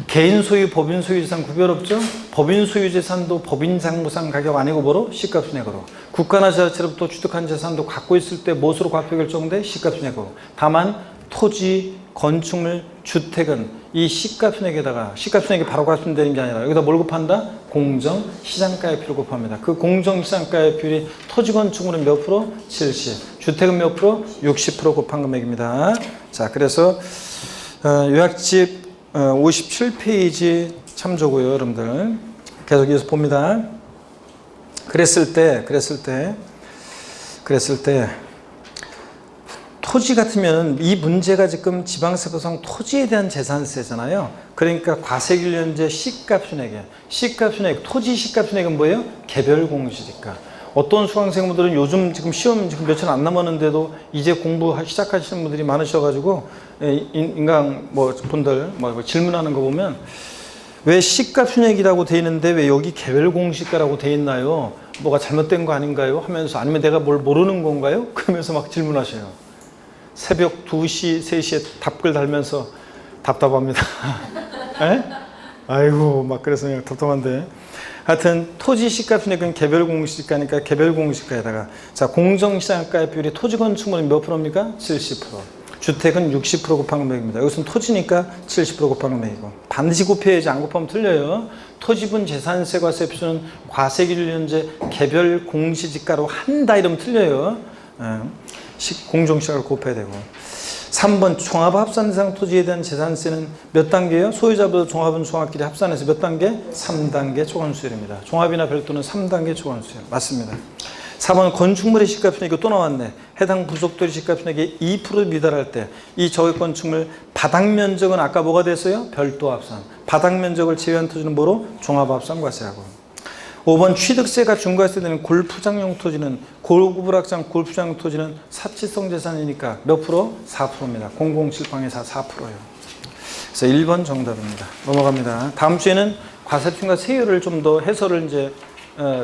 개인 소유, 법인 소유 재산 구별 없죠? 법인 소유 재산도 법인 장부상 가격 아니고 뭐로? 시가순액으로. 국가나 지자체로부터 취득한 재산도 갖고 있을 때 무엇으로 과표 결정돼? 시가순액으로. 다만 토지, 건축물, 주택은 이 시가순액에다가 시가순액이 바로 갚으면 게 아니라 여기다 뭘 곱한다? 공정시장가액표를 곱합니다. 그 공정시장가액표율이 토지 건축물은 몇 프로? 70. 주택은 몇 프로? 60% 곱한 금액입니다. 자, 그래서 요약집 57페이지 참조고요, 여러분들. 계속 이어서 봅니다. 그랬을 때 토지 같으면 이 문제가 지금 지방세법상 토지에 대한 재산세잖아요. 그러니까 과세기준연재 시가순액, 토지 시가순액은 뭐예요? 개별 공시지가. 어떤 수강생분들은 요즘 지금 시험 지금 며칠 안 남았는데도 이제 공부 시작하시는 분들이 많으셔가지고 인강 분들 질문하는 거 보면 왜 시가순액이라고 돼 있는데 왜 여기 개별 공시가라고 돼 있나요? 뭐가 잘못된 거 아닌가요? 하면서 아니면 내가 뭘 모르는 건가요? 그러면서 막 질문하셔요. 새벽 2시, 3시에 답글 달면서 답답합니다. 에? 아이고 막 그래서 그냥 답답한데. 하여튼 토지 시가순액은 개별 공시가니까 개별 공시가에다가 자 공정시장가의 비율이 토지 건축물은 몇 프로입니까? 70%. 주택은 60% 곱한 금액입니다. 여기서는 토지니까 70% 곱한 금액이고 반드시 곱해야지 안 곱하면 틀려요. 토지분 재산세 과세 표준은 과세기준 현재 개별 공시지가로 한다 이러면 틀려요. 공정시가를 곱해야 되고 3번 종합합산 대상 토지에 대한 재산세는 몇 단계예요? 소유자보다 종합은 종합끼리 합산해서 몇 단계? 3단계 초과수율입니다. 종합이나 별도는 3단계 초과수율 맞습니다. 4번 건축물의 시가표는 이거 또 나왔네. 해당 부속도리 시가표액의 2% 미달할 때 이 저격 건축물 바닥 면적은 아까 뭐가 됐어요? 별도 합산. 바닥 면적을 제외한 토지는 뭐로? 종합합산 과세하고. 5번 취득세가 중과세되는 골프장용 토지는 고급불악장 골프장 토지는 사치성 재산이니까 몇 프로? 4%입니다. 007방에서 4%예요. 그래서 1번 정답입니다. 넘어갑니다. 다음 주에는 과세표준과 세율을 좀 더 해설을 이제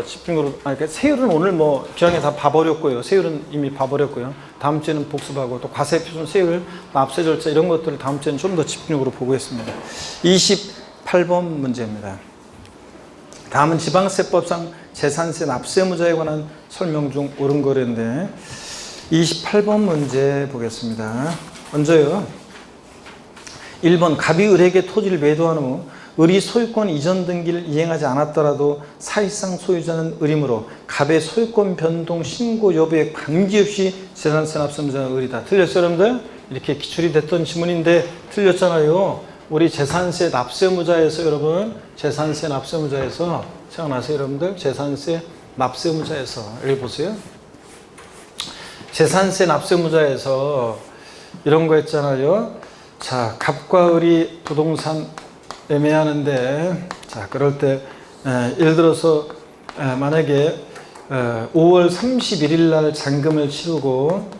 집중적으로 그러니까 세율은 오늘 뭐 기왕에 다 봐버렸고요. 세율은 이미 봐버렸고요. 다음 주에는 복습하고 또 과세표준, 세율, 납세 절차 이런 것들을 다음 주에는 좀 더 집중적으로 보겠습니다. 28번 문제입니다. 다음은 지방세법상 재산세 납세무자에 관한 설명 중 옳은 거래인데 28번 문제 보겠습니다. 먼저요. 1번 갑이 을에게 토지를 매도한 후 을이 소유권 이전 등기를 이행하지 않았더라도 사실상 소유자는 을이므로 갑의 소유권 변동 신고 여부에 관계없이 재산세 납세무자는 을이다. 틀렸어요 여러분들? 이렇게 기출이 됐던 지문인데 틀렸잖아요. 우리 재산세 납세무자에서 여러분 재산세 납세무자에서 생각나세요 여러분들? 재산세 납세무자에서 여기 보세요. 재산세 납세무자에서 이런 거 했잖아요. 자, 갑과 을이 부동산 매매하는데 자 그럴 때 예를 들어서 만약에 5월 31일 날 잔금을 치르고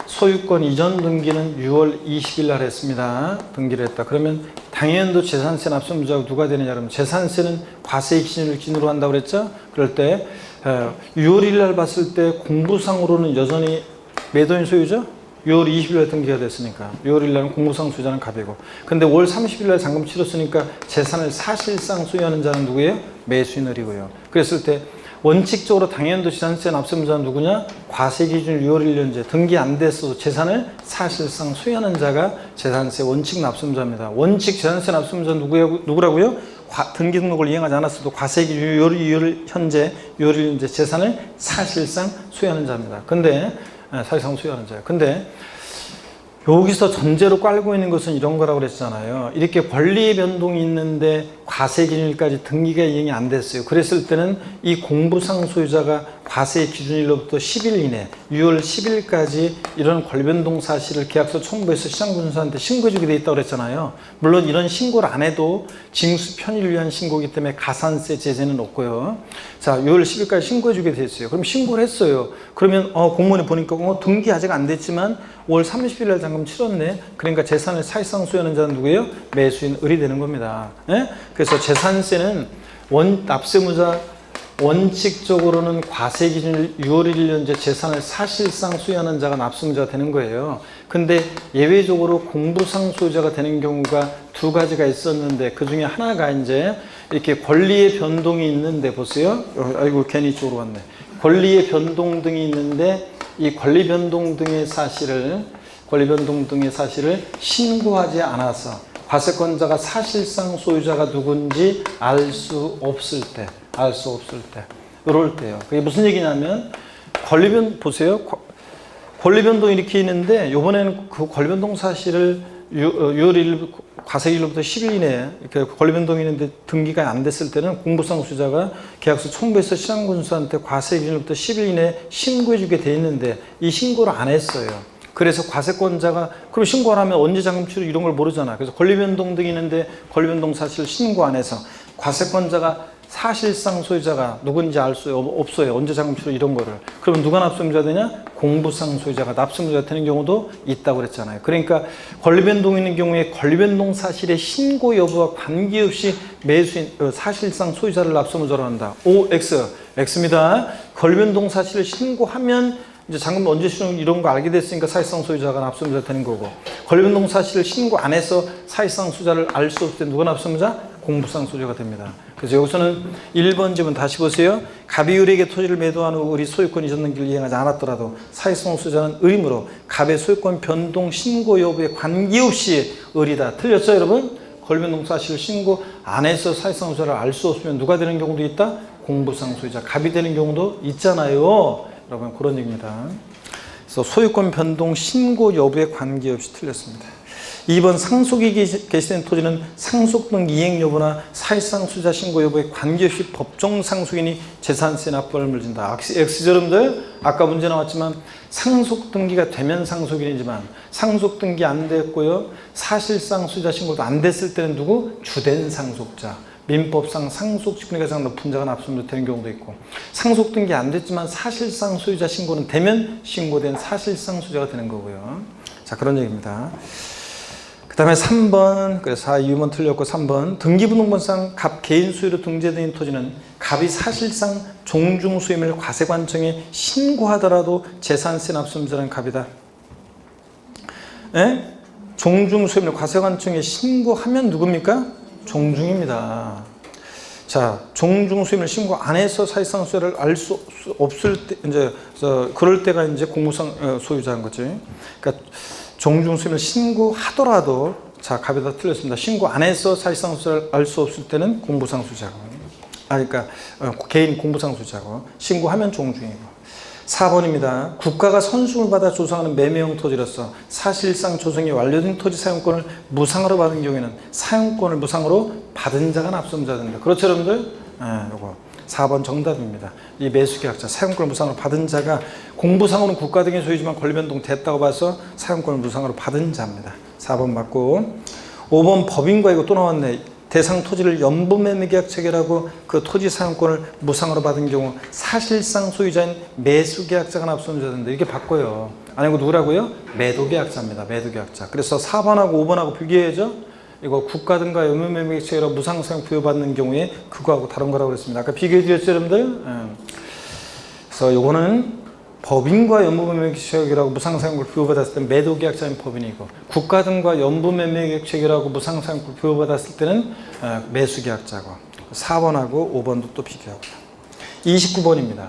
소유권 이전 등기는 6월 20일 날 했습니다. 등기를 했다. 그러면 당연도 재산세 납세무자가 누가 되느냐 그러면 재산세는 과세 기준을 기준으로 한다고 그랬죠. 그럴 때 6월 1일 날 봤을 때 공부상으로는 여전히 매도인 소유죠. 6월 20일 날 등기가 됐으니까 6월 1일 날은 공부상 소유자는 갑이고 근데 5월 30일 날 잔금 치렀으니까 재산을 사실상 소유하는 자는 누구예요? 매수인 을이고요. 그랬을 때 원칙적으로 당연도 재산세 납세무자는 누구냐? 과세기준 6월 1일 현재 등기 안 됐어도 재산을 사실상 소유하는 자가 재산세 원칙 납세무자입니다. 원칙 재산세 납세무자는 누구라고요? 등기 등록을 이행하지 않았어도 과세기준 6월 1일 현재 재산을 사실상 소유하는 자입니다. 근데 사실상 소유하는 자예요. 근데 여기서 전제로 깔고 있는 것은 이런 거라고 그랬잖아요. 이렇게 권리의 변동이 있는데 과세 기준일까지 등기가 이행이 안 됐어요. 그랬을 때는 이 공부상 소유자가 과세 기준일로부터 10일 이내 6월 10일까지 이런 권리 변동 사실을 계약서 첨부해서 시장군수한테 신고해 주게 돼 있다고 그랬잖아요. 물론 이런 신고를 안 해도 징수 편의를 위한 신고이기 때문에 가산세 제재는 없고요. 자, 6월 10일까지 신고해 주게 돼 있어요. 그럼 신고를 했어요. 그러면 공무원에 보니까 등기 아직 안 됐지만 5월 30일 날 잔금 치렀네. 그러니까 재산을 사실상 소유하는 자는 누구예요? 매수인 을이 되는 겁니다. 예? 그래서 재산세는 납세무자 원칙적으로는 과세 기준 6월 1일 현재 재산을 사실상 소유하는 자가 납세무자가 되는 거예요. 근데 예외적으로 공부상 소유자가 되는 경우가 두 가지가 있었는데 그 중에 하나가 이제 이렇게 권리의 변동이 있는데 보세요. 아이고 괜히 이쪽으로 왔네. 권리의 변동 등이 있는데 이 권리 변동 등의 사실을 신고하지 않아서 과세권자가 사실상 소유자가 누군지 알 수 없을 때 이럴 때요. 그게 무슨 얘기냐면 보세요. 권리 변동이 이렇게 있는데 이번에는 그 권리 변동 사실을 6월 1일 과세일로부터 10일 이내에 이렇게 권리 변동이 있는데 등기가 안 됐을 때는 공부상 소유자가 계약서 첨부해서 시장군수한테 과세일로부터 10일 이내에 신고해 주게 돼 있는데 이 신고를 안 했어요. 그래서 과세권자가 그럼 신고 안 하면 언제 잔금 치료 이런 걸 모르잖아. 그래서 권리 변동 등이 있는데 권리 변동 사실 신고 안 해서 과세권자가 사실상 소유자가 누군지 알 수 없어요. 언제 잔금 치료 이런 거를. 그러면 누가 납세무자 되냐? 공부상 소유자가 납세무자 되는 경우도 있다고 그랬잖아요. 그러니까 권리 변동이 있는 경우에 권리 변동 사실의 신고 여부와 관계없이 매수인 사실상 소유자를 납세무자로 한다. X입니다. 권리 변동 사실을 신고하면 이제 잔금 언제 신고 이런 거 알게 됐으니까 사실상 소유자가 납세무자 되는 거고 권리 변동 사실을 신고 안 해서 사실상 소유자를 알 수 없을 때 누가 납세무자? 공부상 소유가 됩니다. 그래서 여기서는 1번 집은 다시 보세요. 갑이 을에게 토지를 매도한 후 을이 소유권 이전 등기를 이행하지 않았더라도 사실상 소유자는 을이므로 갑의 소유권 변동 신고 여부에 관계없이 을이다. 틀렸어요, 여러분? 걸면동 사실을 신고 안 해서 사실상 소유자를 알 수 없으면 누가 되는 경우도 있다? 공부상 소유자, 갑이 되는 경우도 있잖아요. 여러분, 그런 얘기입니다. 그래서 소유권 변동 신고 여부에 관계없이 틀렸습니다. 2번 상속이 개시된 토지는 상속 등기 이행 여부나 사실상 소유자 신고 여부에 관계없이 법정 상속인이 재산세 납부를 물진다. X죠, 여러분들? 아까 문제 나왔지만 상속 등기가 되면 상속인이지만 상속 등기 안 됐고요. 사실상 소유자 신고도 안 됐을 때는 누구? 주된 상속자. 민법상 상속신고가 가장 높은 자가 납부를 되는 경우도 있고, 상속 등기 안 됐지만 사실상 소유자 신고는 되면 신고된 사실상 소유자가 되는 거고요. 자, 그런 얘기입니다. 그 다음에 3번, 그래서 4, 2번 틀렸고 3번 등기부등본상 갑 개인 소유로 등재된 토지는 갑이 사실상 종중소임을 과세관청에 신고하더라도 재산세 납부자는 갑이다. 에? 종중소임을 과세관청에 신고하면 누굽니까? 종중입니다. 자, 종중소임을 신고 안 해서 사실상 소유를 알 수 없을 때, 이제, 그럴 때가 이제 공무상 소유자인 거지. 그러니까 종중소임을 신고하더라도, 자, 갑에다 틀렸습니다. 신고 안 해서 사실상 소유를 알 수 없을 때는 공부상 소유자고. 그러니까 개인 공부상 소유자고, 신고하면 종중이고. 4번입니다. 국가가 선수를 받아 조성하는 매매용 토지로서 사실상 조성이 완료된 토지 사용권을 무상으로 받은 경우에는 사용권을 무상으로 받은 자가 납부자 됩니다. 그렇죠, 여러분들? 요거 4번 정답입니다. 이 매수계약자, 사용권을 무상으로 받은 자가 공부상으로는 국가 등의 소유지만 권리변동 됐다고 봐서 사용권을 무상으로 받은 자입니다. 4번 맞고. 5번 법인과 이거 또 나왔네. 대상 토지를 연부매매계약 체결하고 그 토지 사용권을 무상으로 받은 경우 사실상 소유자인 매수계약자가 납부자 된다. 이렇게 바꿔요. 아니고 누구라고요? 매도계약자입니다. 매도계약자. 그래서 4번하고 5번하고 비교해야죠. 이거 국가 등과 연부매매계약 체결하고 무상 사용 부여받는 경우에 그거하고 다른 거라고 그랬습니다. 아까 비교해드렸죠, 여러분들? 그래서 요거는 법인과 연부매매계약 체결하고 무상사용권 부여받았을 때는 매도계약자인 법인이고, 국가 등과 연부매매계약 체결하고 무상사용권 부여받았을 때는 매수계약자고. 4번하고 5번도 또 비교하고. 29번입니다.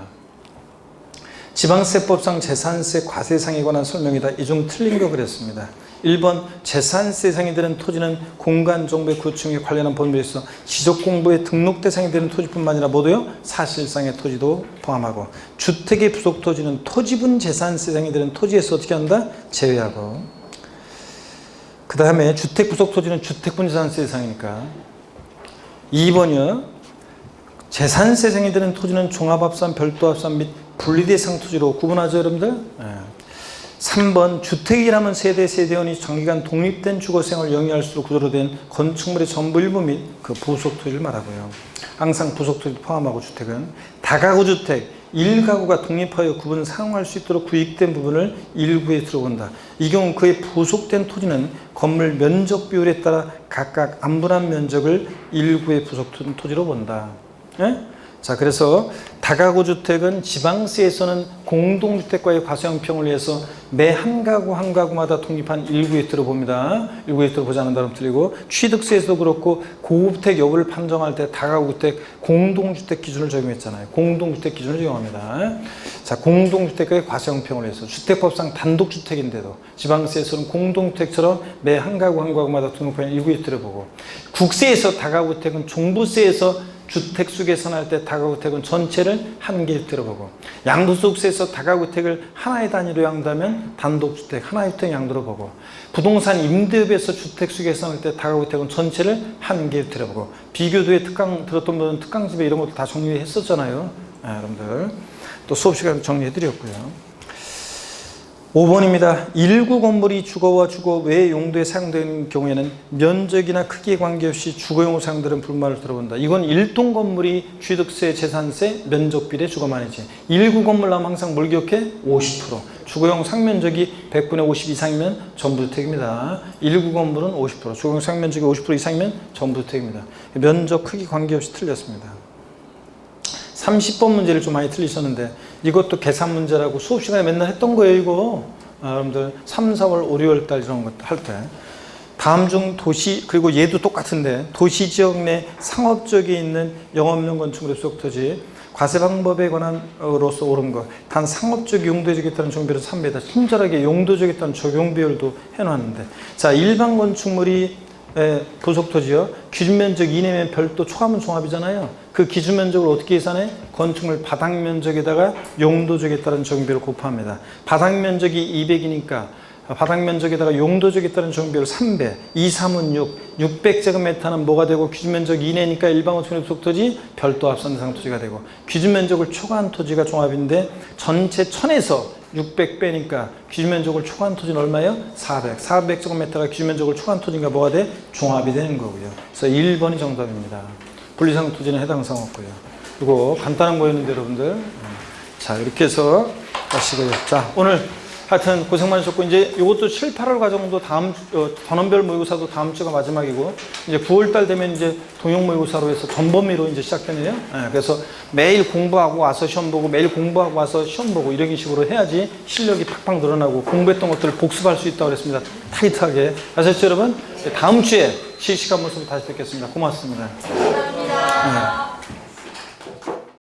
지방세법상 재산세 과세상에 관한 설명이다. 이 중 틀린 거 그랬습니다. 1번 재산세상이 되는 토지는 공간정보의 구축에 관련한 법률에 있어 지적공부에 등록 대상이 되는 토지뿐만 아니라 모두요 사실상의 토지도 포함하고, 주택의 부속 토지는 토지분 재산세상이 되는 토지에서 어떻게 한다? 제외하고. 그 다음에 주택 부속 토지는 주택분 재산세 대상이니까. 2번이요. 재산세상이 되는 토지는 종합합산, 별도합산 및 분리대상 토지로 구분하죠, 여러분들? 3번 주택이라면 세대원이 장기간 독립된 주거생활을 영위할 수 있도록 구조로 된 건축물의 전부 일부 및 그 부속토지를 말하고요. 항상 부속토지 포함하고 주택은 다가구 주택, 1가구가 독립하여 구분을 사용할 수 있도록 구입된 부분을 일부에 들어본다. 이 경우 그의 부속된 토지는 건물 면적 비율에 따라 각각 안분한 면적을 일부의 부속토지로 본다. 예? 자, 그래서 다가구 주택은 지방세에서는 공동주택과의 과세형평을 위해서 매 한 가구 한 가구마다 독립한 일구유트로 봅니다. 일구유트로 보지 않는다면 틀리고, 취득세에서도 그렇고 고급택 여부를 판정할 때 다가구주택 공동주택 기준을 적용했잖아요. 공동주택 기준을 적용합니다. 자, 공동주택과의 과세형평을 위해서 주택법상 단독주택인데도 지방세에서는 공동주택처럼 매 한 가구 한 가구마다 등록한 일구유트를 보고, 국세에서 다가구주택은 종부세에서 주택수 계산할 때 다가구택은 전체를 한 개를 들어보고, 양도소득세에서 다가구택을 하나의 단위로 양도하면 단독주택 하나의 주택 양도로 보고, 부동산 임대업에서 주택수 계산할 때 다가구택은 전체를 한 개를 들어보고, 비교도에 특강 들었던 분은 특강집에 이런 것도 다 정리했었잖아요. 여러분들 또 수업 시간에 정리해드렸고요. 5번입니다. 일구 건물이 주거와 주거 외 용도에 사용되는 경우에는 면적이나 크기에 관계없이 주거용으로 사용되는 불만을 들어본다. 이건 일동 건물이 취득세, 재산세, 면적 비례 주거만이지. 일구 건물 나오면 항상 뭘 기억해? 50%. 주거용 상면적이 100분의 50 이상이면 전부주택입니다. 일구 건물은 50%, 주거용 상면적이 50% 이상이면 전부주택입니다. 면적 크기 관계없이 틀렸습니다. 30번 문제를 좀 많이 틀리셨는데 이것도 계산 문제라고 수업 시간에 맨날 했던 거예요, 이거. 여러분들 3, 4월, 5, 6월 달 이런 것 할 때 다음 중 도시, 그리고 얘도 똑같은데 도시 지역 내 상업 지역에 있는 영업용 건축물의 부속 토지 과세 방법에 관한으로서 옳은 것. 단 상업적 용도에 적겠다는 종비율은 3배다. 친절하게 용도에 적겠다는 적용 비율도 해놨는데. 자, 일반 건축물이 부속 토지요. 기준 면적 이내면 별도 초과하면 종합이잖아요. 그 기준 면적을 어떻게 계산해? 건축물 바닥 면적에다가 용도 적에 따른 적용 비율을 곱합니다. 바닥 면적이 200이니까 바닥 면적에다가 용도적에 따른 적용비율 3배, 2, 3은 6, 600제곱미터는 뭐가 되고 기준 면적 이내니까 일반 건축물의 부속 토지, 별도 합산 대상 토지가 되고 기준 면적을 초과한 토지가 종합인데 전체 1000에서 600 빼니까 기준 면적을 초과한 토지는 얼마예요? 400. 400제곱미터가 기준 면적을 초과한 토지가 뭐가 돼? 종합이 되는 거고요. 그래서 1번이 정답입니다. 분리상 토지는 해당 사항 없고요. 그리고 간단한 거였는데 여러분들. 자, 이렇게 해서 가시고요. 자, 오늘 하여튼 고생 많으셨고, 이제 이것도 7, 8월 과정도 다음, 전원별 모의고사도 다음 주가 마지막이고, 이제 9월달 되면 이제 동영 모의고사로 해서 전범위로 이제 시작되네요. 그래서 매일 공부하고 와서 시험 보고, 매일 공부하고 와서 시험 보고, 이런 식으로 해야지 실력이 팍팍 늘어나고, 공부했던 것들을 복습할 수 있다고 그랬습니다. 타이트하게. 아셨죠, 여러분? 다음 주에 실시간 모습으로 다시 뵙겠습니다. 고맙습니다. 감사합니다.